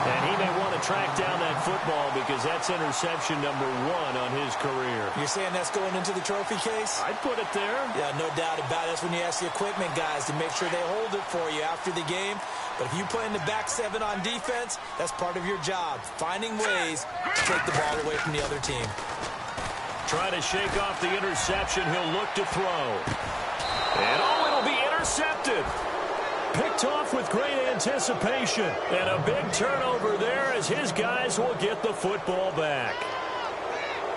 And he may want to track down that football because that's interception number 1 on his career. You're saying that's going into the trophy case? I'd put it there. Yeah, no doubt about it. That's when you ask the equipment guys to make sure they hold it for you after the game. But if you play in the back 7 on defense, that's part of your job, finding ways to take the ball away from the other team. Try to shake off the interception. He'll look to throw. And it'll be intercepted. Picked off with great anticipation. And a big turnover there as his guys will get the football back.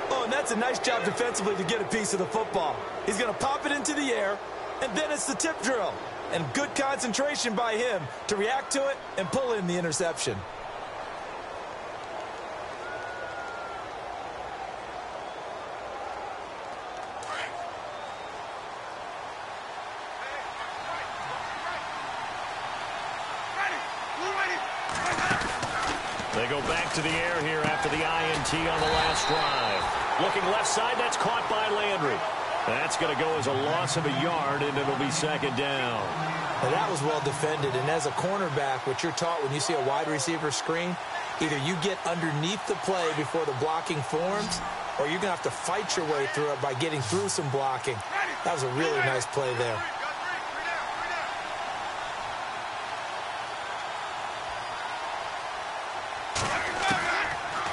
Oh, and that's a nice job defensively to get a piece of the football. He's going to pop it into the air, and then it's the tip drill. And good concentration by him to react to it and pull in the interception. They go back to the air here after the INT on the last drive. Looking left side, that's caught by Landry. That's going to go as a loss of a yard, and it'll be second down. Well, that was well defended, and as a cornerback, what you're taught when you see a wide receiver screen, either you get underneath the play before the blocking forms, or you're going to have to fight your way through it by getting through some blocking. That was a really nice play there.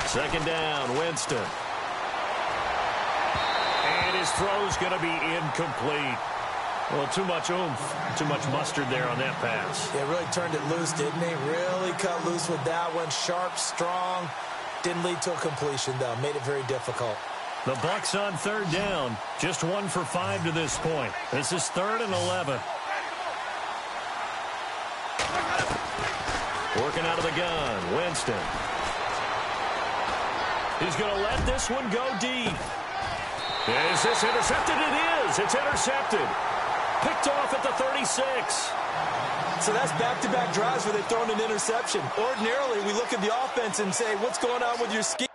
Second down, Winston. And his throw's going to be incomplete. Well, too much oomph, too much mustard there on that pass. Yeah, really turned it loose, didn't he? Really cut loose with that one. Sharp, strong. Didn't lead to a completion, though. Made it very difficult. The Bucs on third down. Just 1 for 5 to this point. This is 3rd and 11. Working out of the gun, Winston. He's going to let this one go deep. Is this intercepted? It is. It's intercepted. Picked off at the 36. So that's back-to-back drives where they've thrown an interception. Ordinarily, we look at the offense and say, what's going on with your scheme?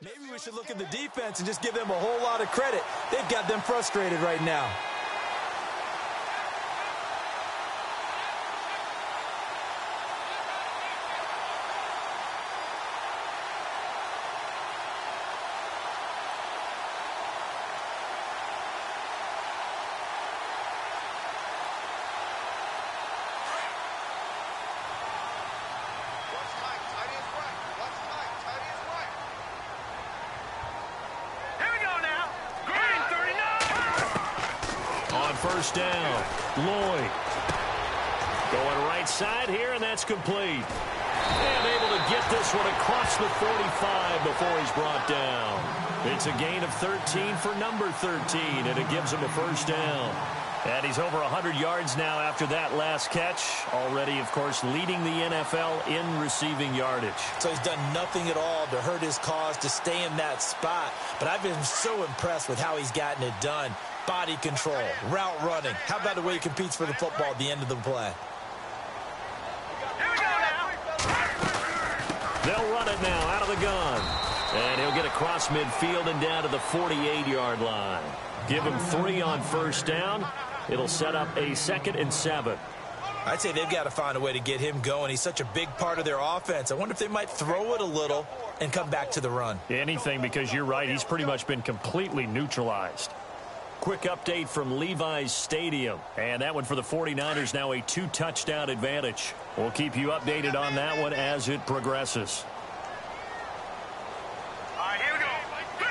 Maybe we should look at the defense and just give them a whole lot of credit. They've got them frustrated right now. First down, Lloyd. Going right side here, and that's complete. And able to get this one across the 45 before he's brought down. It's a gain of 13 for number 13, and it gives him a first down. And he's over 100 yards now after that last catch. Already, of course, leading the NFL in receiving yardage. So he's done nothing at all to hurt his cause, to stay in that spot. But I've been so impressed with how he's gotten it done. Body control, route running. How about the way he competes for the football at the end of the play? Here we go now. They'll run it now out of the gun. And he'll get across midfield and down to the 48-yard line. Give him 3 on first down. It'll set up a 2nd and 7. I'd say they've got to find a way to get him going. He's such a big part of their offense. I wonder if they might throw it a little and come back to the run. Anything, because you're right. He's pretty much been completely neutralized. Quick update from Levi's Stadium. And that one for the 49ers, now a 2-touchdown advantage. We'll keep you updated on that one as it progresses. All right, here we go. 3-19.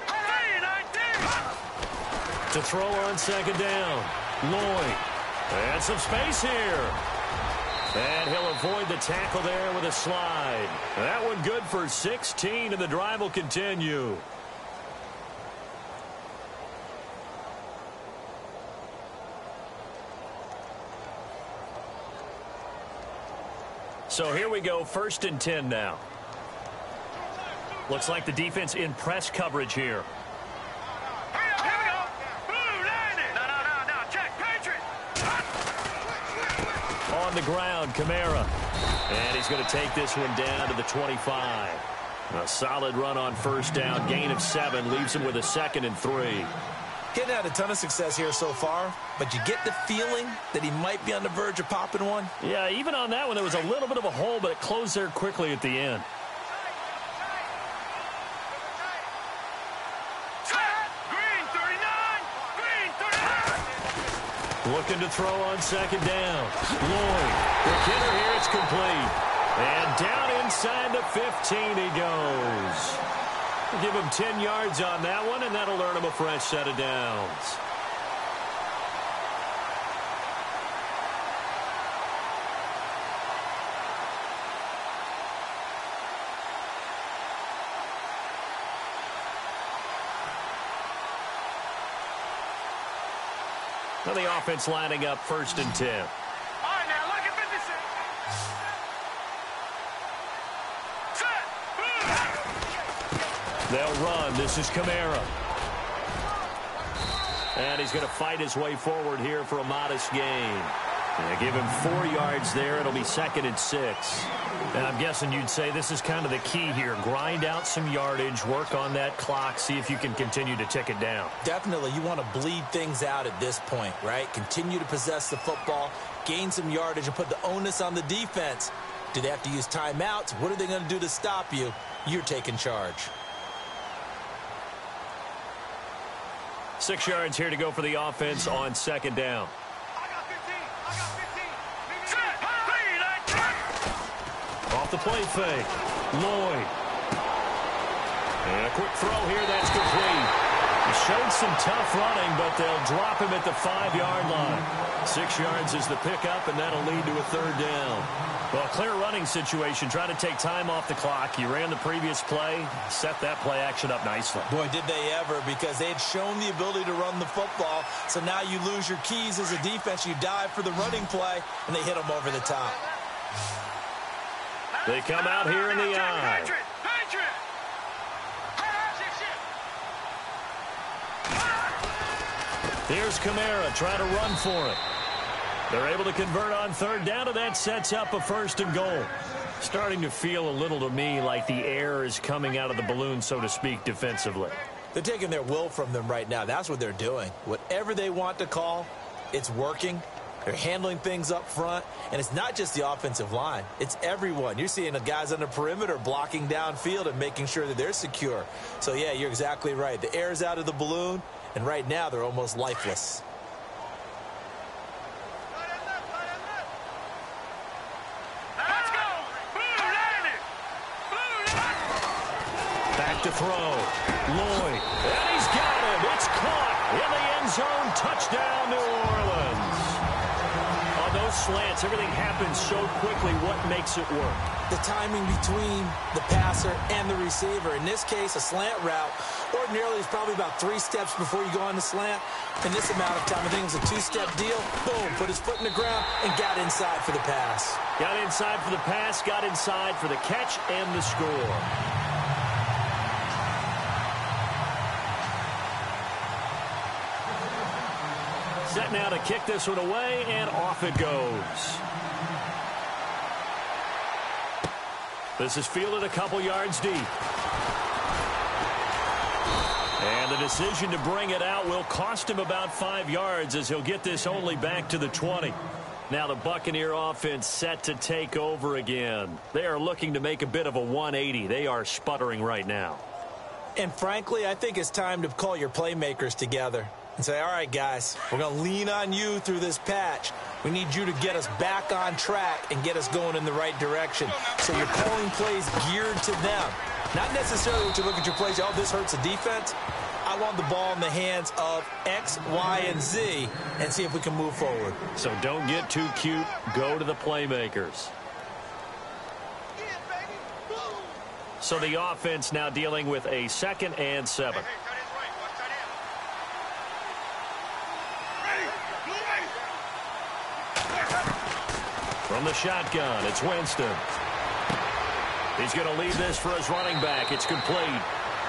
3-19. To throw on 2nd down. Lloyd. And some space here. And he'll avoid the tackle there with a slide. That one good for 16, and the drive will continue. So here we go, 1st and 10 now. Looks like the defense in press coverage here. Here we go. Blue 90. No. Check. Patriot. On the ground, Kamara. And he's going to take this one down to the 25. A solid run on first down. Gain of 7 leaves him with a 2nd and 3. Getting had a ton of success here so far, but you get the feeling that he might be on the verge of popping one. Yeah, even on that one, there was a little bit of a hole, but it closed there quickly at the end. Green 39. Green 39. Looking to throw on 2nd down. Lloyd. The hitter here, it's complete. And down inside the 15 he goes. Give him 10 yards on that one, and that'll earn him a fresh set of downs. Now the offense lining up 1st and 10. All right, now look at 56. Set. They'll run. This is Kamara. And he's going to fight his way forward here for a modest gain. They give him 4 yards there. It'll be 2nd and 6. And I'm guessing you'd say this is kind of the key here. Grind out some yardage, work on that clock, see if you can continue to tick it down. Definitely, you want to bleed things out at this point, right? Continue to possess the football, gain some yardage, and put the onus on the defense. Do they have to use timeouts? What are they going to do to stop you? You're taking charge. 6 yards here to go for the offense on 2nd down. I got 15. Set. 3-19. Off the play fake. Lloyd. And a quick throw here. That's complete. He showed some tough running, but they'll drop him at the 5-yard line. 6 yards is the pickup, and that'll lead to a 3rd down. Well, clear running situation. Trying to take time off the clock. He ran the previous play, set that play action up nicely. Boy, did they ever, because they had shown the ability to run the football. So now you lose your keys as a defense. You dive for the running play, and they hit them over the top. They come out here in the eye. Patriot. Here's Kamara trying to run for it. They're able to convert on 3rd down, and that sets up a 1st and goal. Starting to feel a little to me like the air is coming out of the balloon, so to speak, defensively. They're taking their will from them right now. That's what they're doing. Whatever they want to call, it's working. They're handling things up front, and it's not just the offensive line. It's everyone. You're seeing the guys on the perimeter blocking downfield and making sure that they're secure. So, yeah, you're exactly right. The air's out of the balloon, and right now they're almost lifeless. Let's go. Blue 90. Back to throw. Lloyd. And he's got him. It's caught in the end zone. Touchdown, New Orleans. On those slants, everything happens so quickly. What makes it work? The timing between the passer and the receiver. In this case, a slant route ordinarily is probably about 3 steps before you go on the slant. In this amount of time, I think it was a 2-step deal. Boom, put his foot in the ground and got inside for the pass. Got inside for the pass, got inside for the catch and the score. Set now to kick this one away, and off it goes. This is fielded a couple yards deep. And the decision to bring it out will cost him about 5 yards as he'll get this only back to the 20. Now the Buccaneer offense set to take over again. They are looking to make a bit of a 180. They are sputtering right now. And frankly, I think it's time to call your playmakers together and say, all right, guys, we're going to lean on you through this patch. We need you to get us back on track and get us going in the right direction. So you're calling plays geared to them. Not necessarily what you look at your plays, oh, this hurts the defense. I want the ball in the hands of X, Y, and Z and see if we can move forward. So don't get too cute. Go to the playmakers. So the offense now dealing with a 2nd and 7. From the shotgun, it's Winston. He's going to leave this for his running back. It's complete.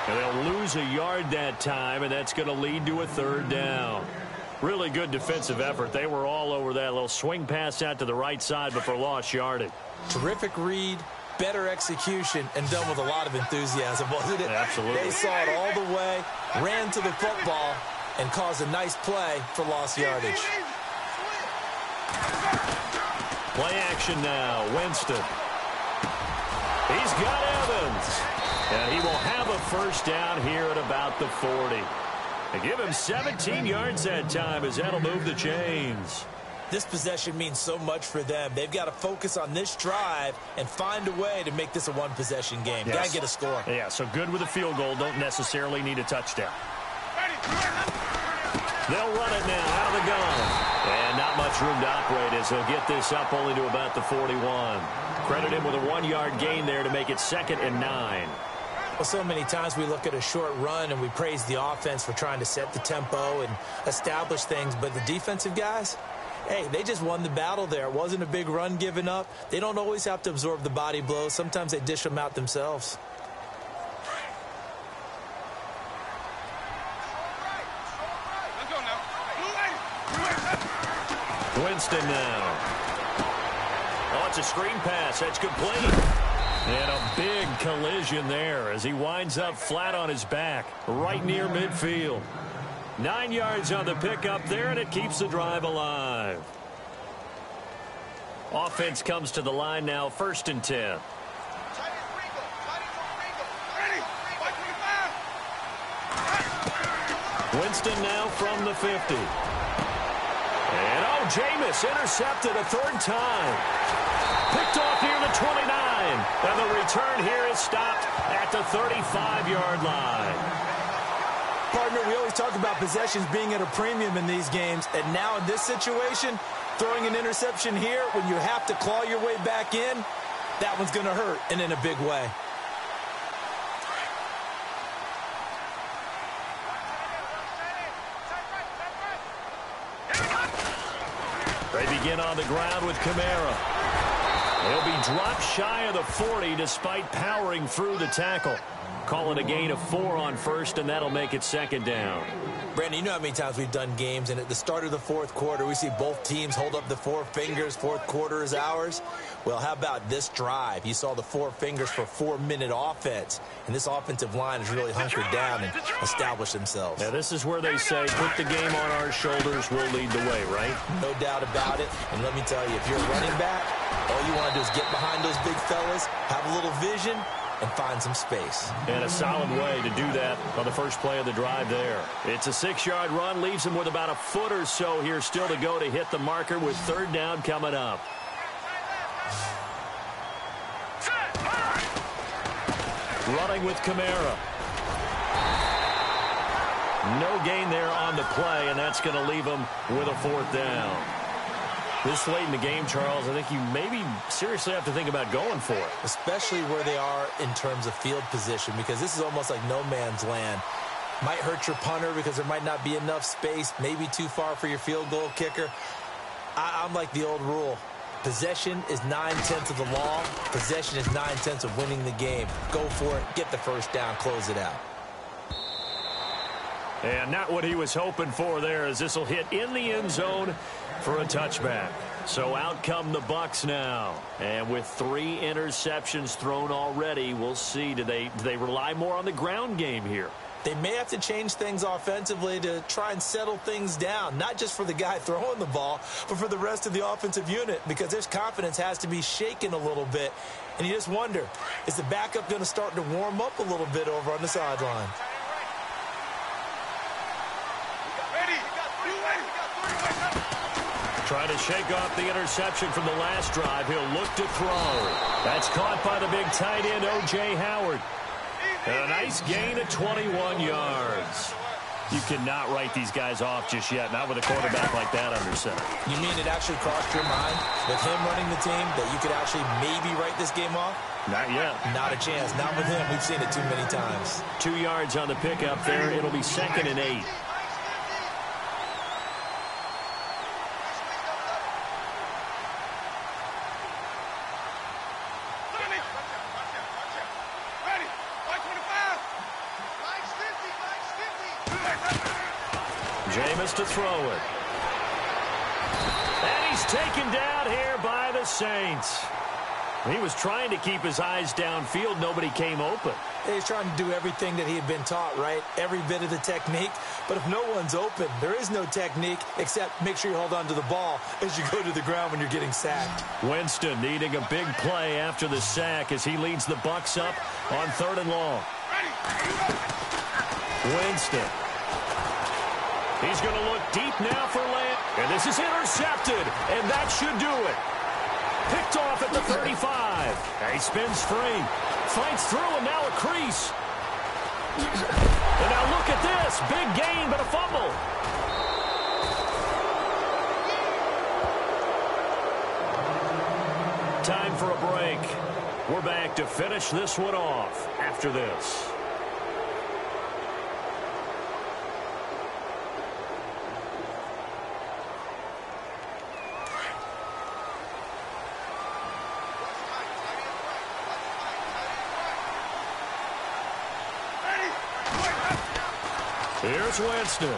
And they'll lose a yard that time, and that's going to lead to a 3rd down. Really good defensive effort. They were all over that little swing pass out to the right side, but for lost yardage. Terrific read, better execution, and done with a lot of enthusiasm, wasn't it? Absolutely. They saw it all the way, ran to the football, and caused a nice play for lost yardage. Play action now. Winston. He's got Evans. And he will have a 1st down here at about the 40. They give him 17 yards that time as that'll move the chains. This possession means so much for them. They've got to focus on this drive and find a way to make this a one-possession game. Yes. Got to get a score. Yeah, so good with a field goal. Don't necessarily need a touchdown. They'll run it now out of the gun. And not much room to operate as he'll get this up only to about the 41. Credit him with a 1-yard gain there to make it 2nd and 9. Well, so many times we look at a short run and we praise the offense for trying to set the tempo and establish things. But the defensive guys, hey, they just won the battle there. It wasn't a big run given up. They don't always have to absorb the body blows. Sometimes they dish them out themselves. Winston now. Oh, it's a screen pass. That's complete. And a big collision there as he winds up flat on his back right near midfield. 9 yards on the pickup there, and it keeps the drive alive. Offense comes to the line now, 1st and 10. Winston now from the 50. And, oh, Jameis intercepted a 3rd time. Picked off near the 29. And the return here is stopped at the 35-yard line. Partner, we always talk about possessions being at a premium in these games. And now in this situation, throwing an interception here when you have to claw your way back in, that one's going to hurt, and in a big way. They begin on the ground with Kamara. He'll be dropped shy of the 40 despite powering through the tackle. Call it a gain of 4 on 1st, and that'll make it 2nd down. Brandon, you know how many times we've done games, and at the start of the 4th quarter, we see both teams hold up the 4 fingers, 4th quarter is ours. Well, how about this drive? You saw the 4 fingers for 4-minute offense, and this offensive line has really hunkered down and established themselves. Now, this is where they say, put the game on our shoulders, we'll lead the way, right? No doubt about it, and let me tell you, if you're a running back, all you want to do is get behind those big fellas, have a little vision, and find some space. And a solid way to do that on the first play of the drive there. It's a 6-yard run, leaves him with about a foot or so here still to go to hit the marker with 3rd down coming up. Running with Kamara. No gain there on the play, and that's going to leave him with a 4th down. This late in the game, Charles, I think you maybe seriously have to think about going for it. Especially where they are in terms of field position, because this is almost like no man's land. Might hurt your punter because there might not be enough space, maybe too far for your field goal kicker. I'm like the old rule. Possession is 9/10 of the law. Possession is 9/10 of winning the game. Go for it. Get the 1st down. Close it out. And not what he was hoping for there, as this will hit in the end zone for a touchback. So out come the Bucs now. And with 3 interceptions thrown already, we'll see. Do they rely more on the ground game here? They may have to change things offensively to try and settle things down, not just for the guy throwing the ball, but for the rest of the offensive unit, because their confidence has to be shaken a little bit. And you just wonder, is the backup going to start to warm up a little bit over on the sideline? Trying to shake off the interception from the last drive. He'll look to throw. That's caught by the big tight end, O.J. Howard. And a nice gain of 21 yards. You cannot write these guys off just yet, not with a quarterback like that under center. You mean it actually crossed your mind with him running the team that you could actually maybe write this game off? Not yet. Not a chance. Not with him. We've seen it too many times. 2 yards on the pickup there. It'll be 2nd and 8. Jameis to throw it. And he's taken down here by the Saints. He was trying to keep his eyes downfield. Nobody came open. He's trying to do everything that he had been taught, right? Every bit of the technique. But if no one's open, there is no technique except make sure you hold on to the ball as you go to the ground when you're getting sacked. Winston needing a big play after the sack as he leads the Bucs up on 3rd and long. Winston. He's going to look deep now for Lamb. And this is intercepted. And that should do it. Picked off at the 35. He spins free. Fights through and now a crease. And now look at this. Big gain, but a fumble. Time for a break. We're back to finish this one off after this. Here's Winston.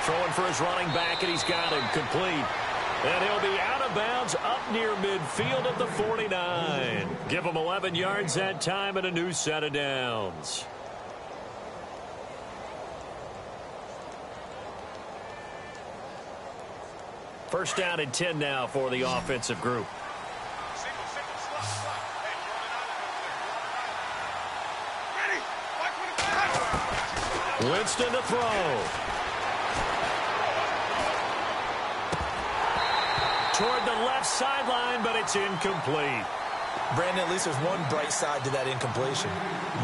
Throwing for his running back, and he's got him complete. And he'll be out of bounds up near midfield at the 49. Give him 11 yards that time and a new set of downs. First down and 10 now for the offensive group. Winston to throw. Toward the left sideline, but it's incomplete. Brandon, at least there's one bright side to that incompletion.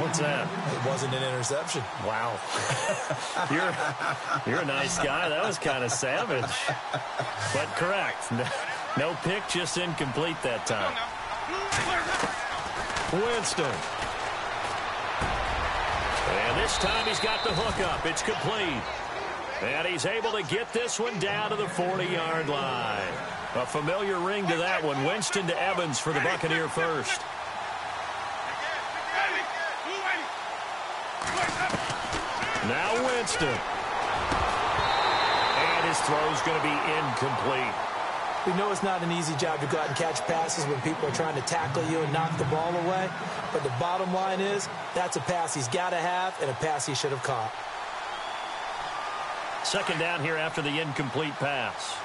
What's that? It wasn't an interception. Wow. You're a nice guy. That was kind of savage. But correct. No pick, just incomplete that time. Winston. And this time he's got the hook up. It's complete. And he's able to get this one down to the 40-yard line. A familiar ring to that one. Winston to Evans for the Buccaneer first. Now Winston. And his throw's going to be incomplete. We know it's not an easy job to go out and catch passes when people are trying to tackle you and knock the ball away. But the bottom line is, that's a pass he's got to have and a pass he should have caught. Second down here after the incomplete pass.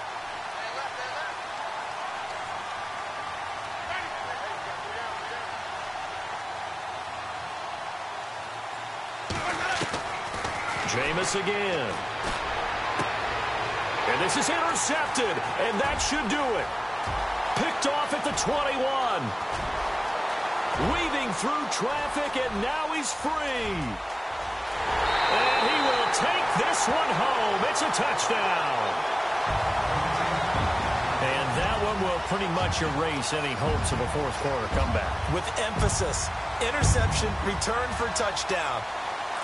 Jameis again. And this is intercepted, and that should do it. Picked off at the 21. Weaving through traffic, and now he's free. And he will take this one home. It's a touchdown. And that one will pretty much erase any hopes of a fourth quarter comeback. With emphasis, interception, return for touchdown.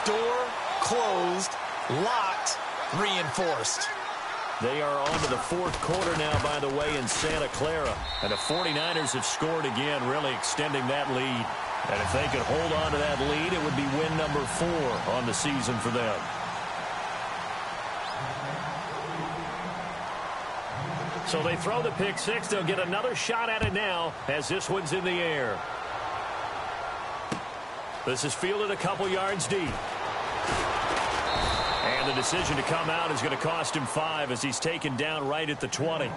Door closed, locked, reinforced. They are on to the fourth quarter now, by the way, in Santa Clara. And the 49ers have scored again, really extending that lead. And if they could hold on to that lead, it would be win number 4 on the season for them. So they throw the pick six. They'll get another shot at it now as this one's in the air. This is fielded a couple yards deep. And the decision to come out is going to cost him 5 as he's taken down right at the 20.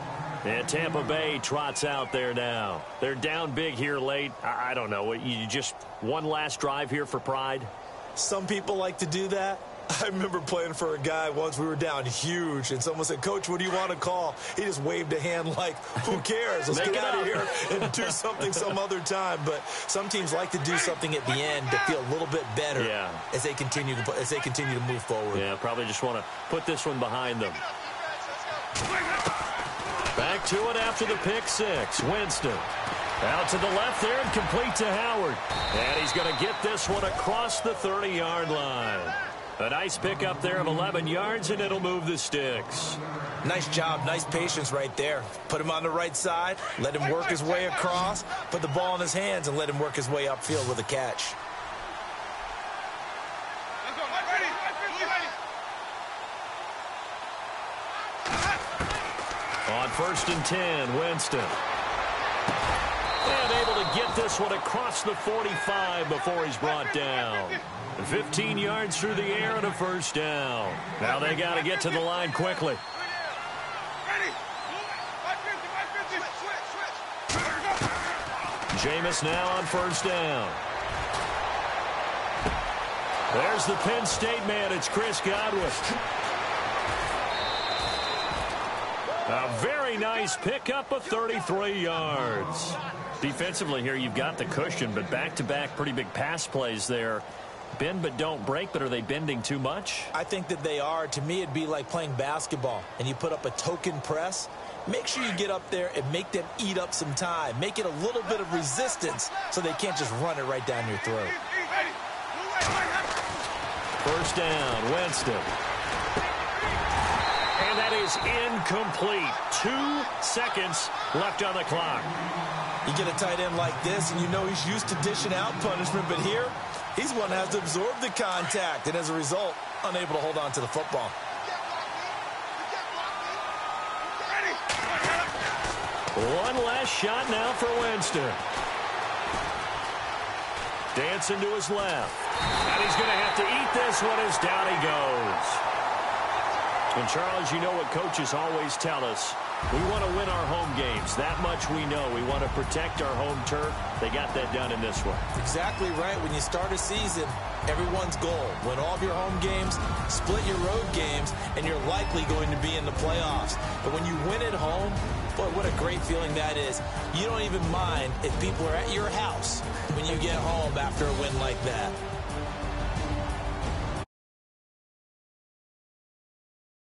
And Tampa Bay trots out there now. They're down big here late. I don't know. You just one last drive here for pride? Some people like to do that. I remember playing for a guy once. We were down huge, and someone said, "Coach, what do you want to call?" He just waved a hand like, who cares? Let's get out of here and do something some other time. But some teams like to do something at the end to feel a little bit better as they continue to move forward. Yeah, probably just want to put this one behind them. Back to it after the pick six. Winston out to the left there and complete to Howard. And he's going to get this one across the 30-yard line. A nice pickup there of 11 yards, and it'll move the sticks. Nice job, nice patience right there. Put him on the right side, let him work his way across, put the ball in his hands, and let him work his way upfield with a catch. On 1st and 10, Winston. And able to get this one across the 45 before he's brought down. 15 yards through the air and a first down. Now they got to get to the line quickly. Jameis now on first down. There's the Penn State man. It's Chris Godwin. A very nice pickup of 33 yards. Defensively here, you've got the cushion, but back-to-back pretty big pass plays there. Bend but don't break, but are they bending too much? I think that they are. To me, it'd be like playing basketball, and you put up a token press. Make sure you get up there and make them eat up some time. Make it a little bit of resistance so they can't just run it right down your throat. First down, Winston. And that is incomplete. 2 seconds left on the clock. You get a tight end like this, and you know he's used to dishing out punishment, but here, he's one that has to absorb the contact, and as a result, unable to hold on to the football. One last shot now for Winston. Dancing to his left. And he's going to have to eat this one as down he goes. And, Charles, you know what coaches always tell us. We want to win our home games. That much we know. We want to protect our home turf. They got that done in this one. Exactly right. When you start a season, everyone's goal. Win all of your home games, split your road games, and you're likely going to be in the playoffs. But when you win at home, boy, what a great feeling that is. You don't even mind if people are at your house when you get home after a win like that.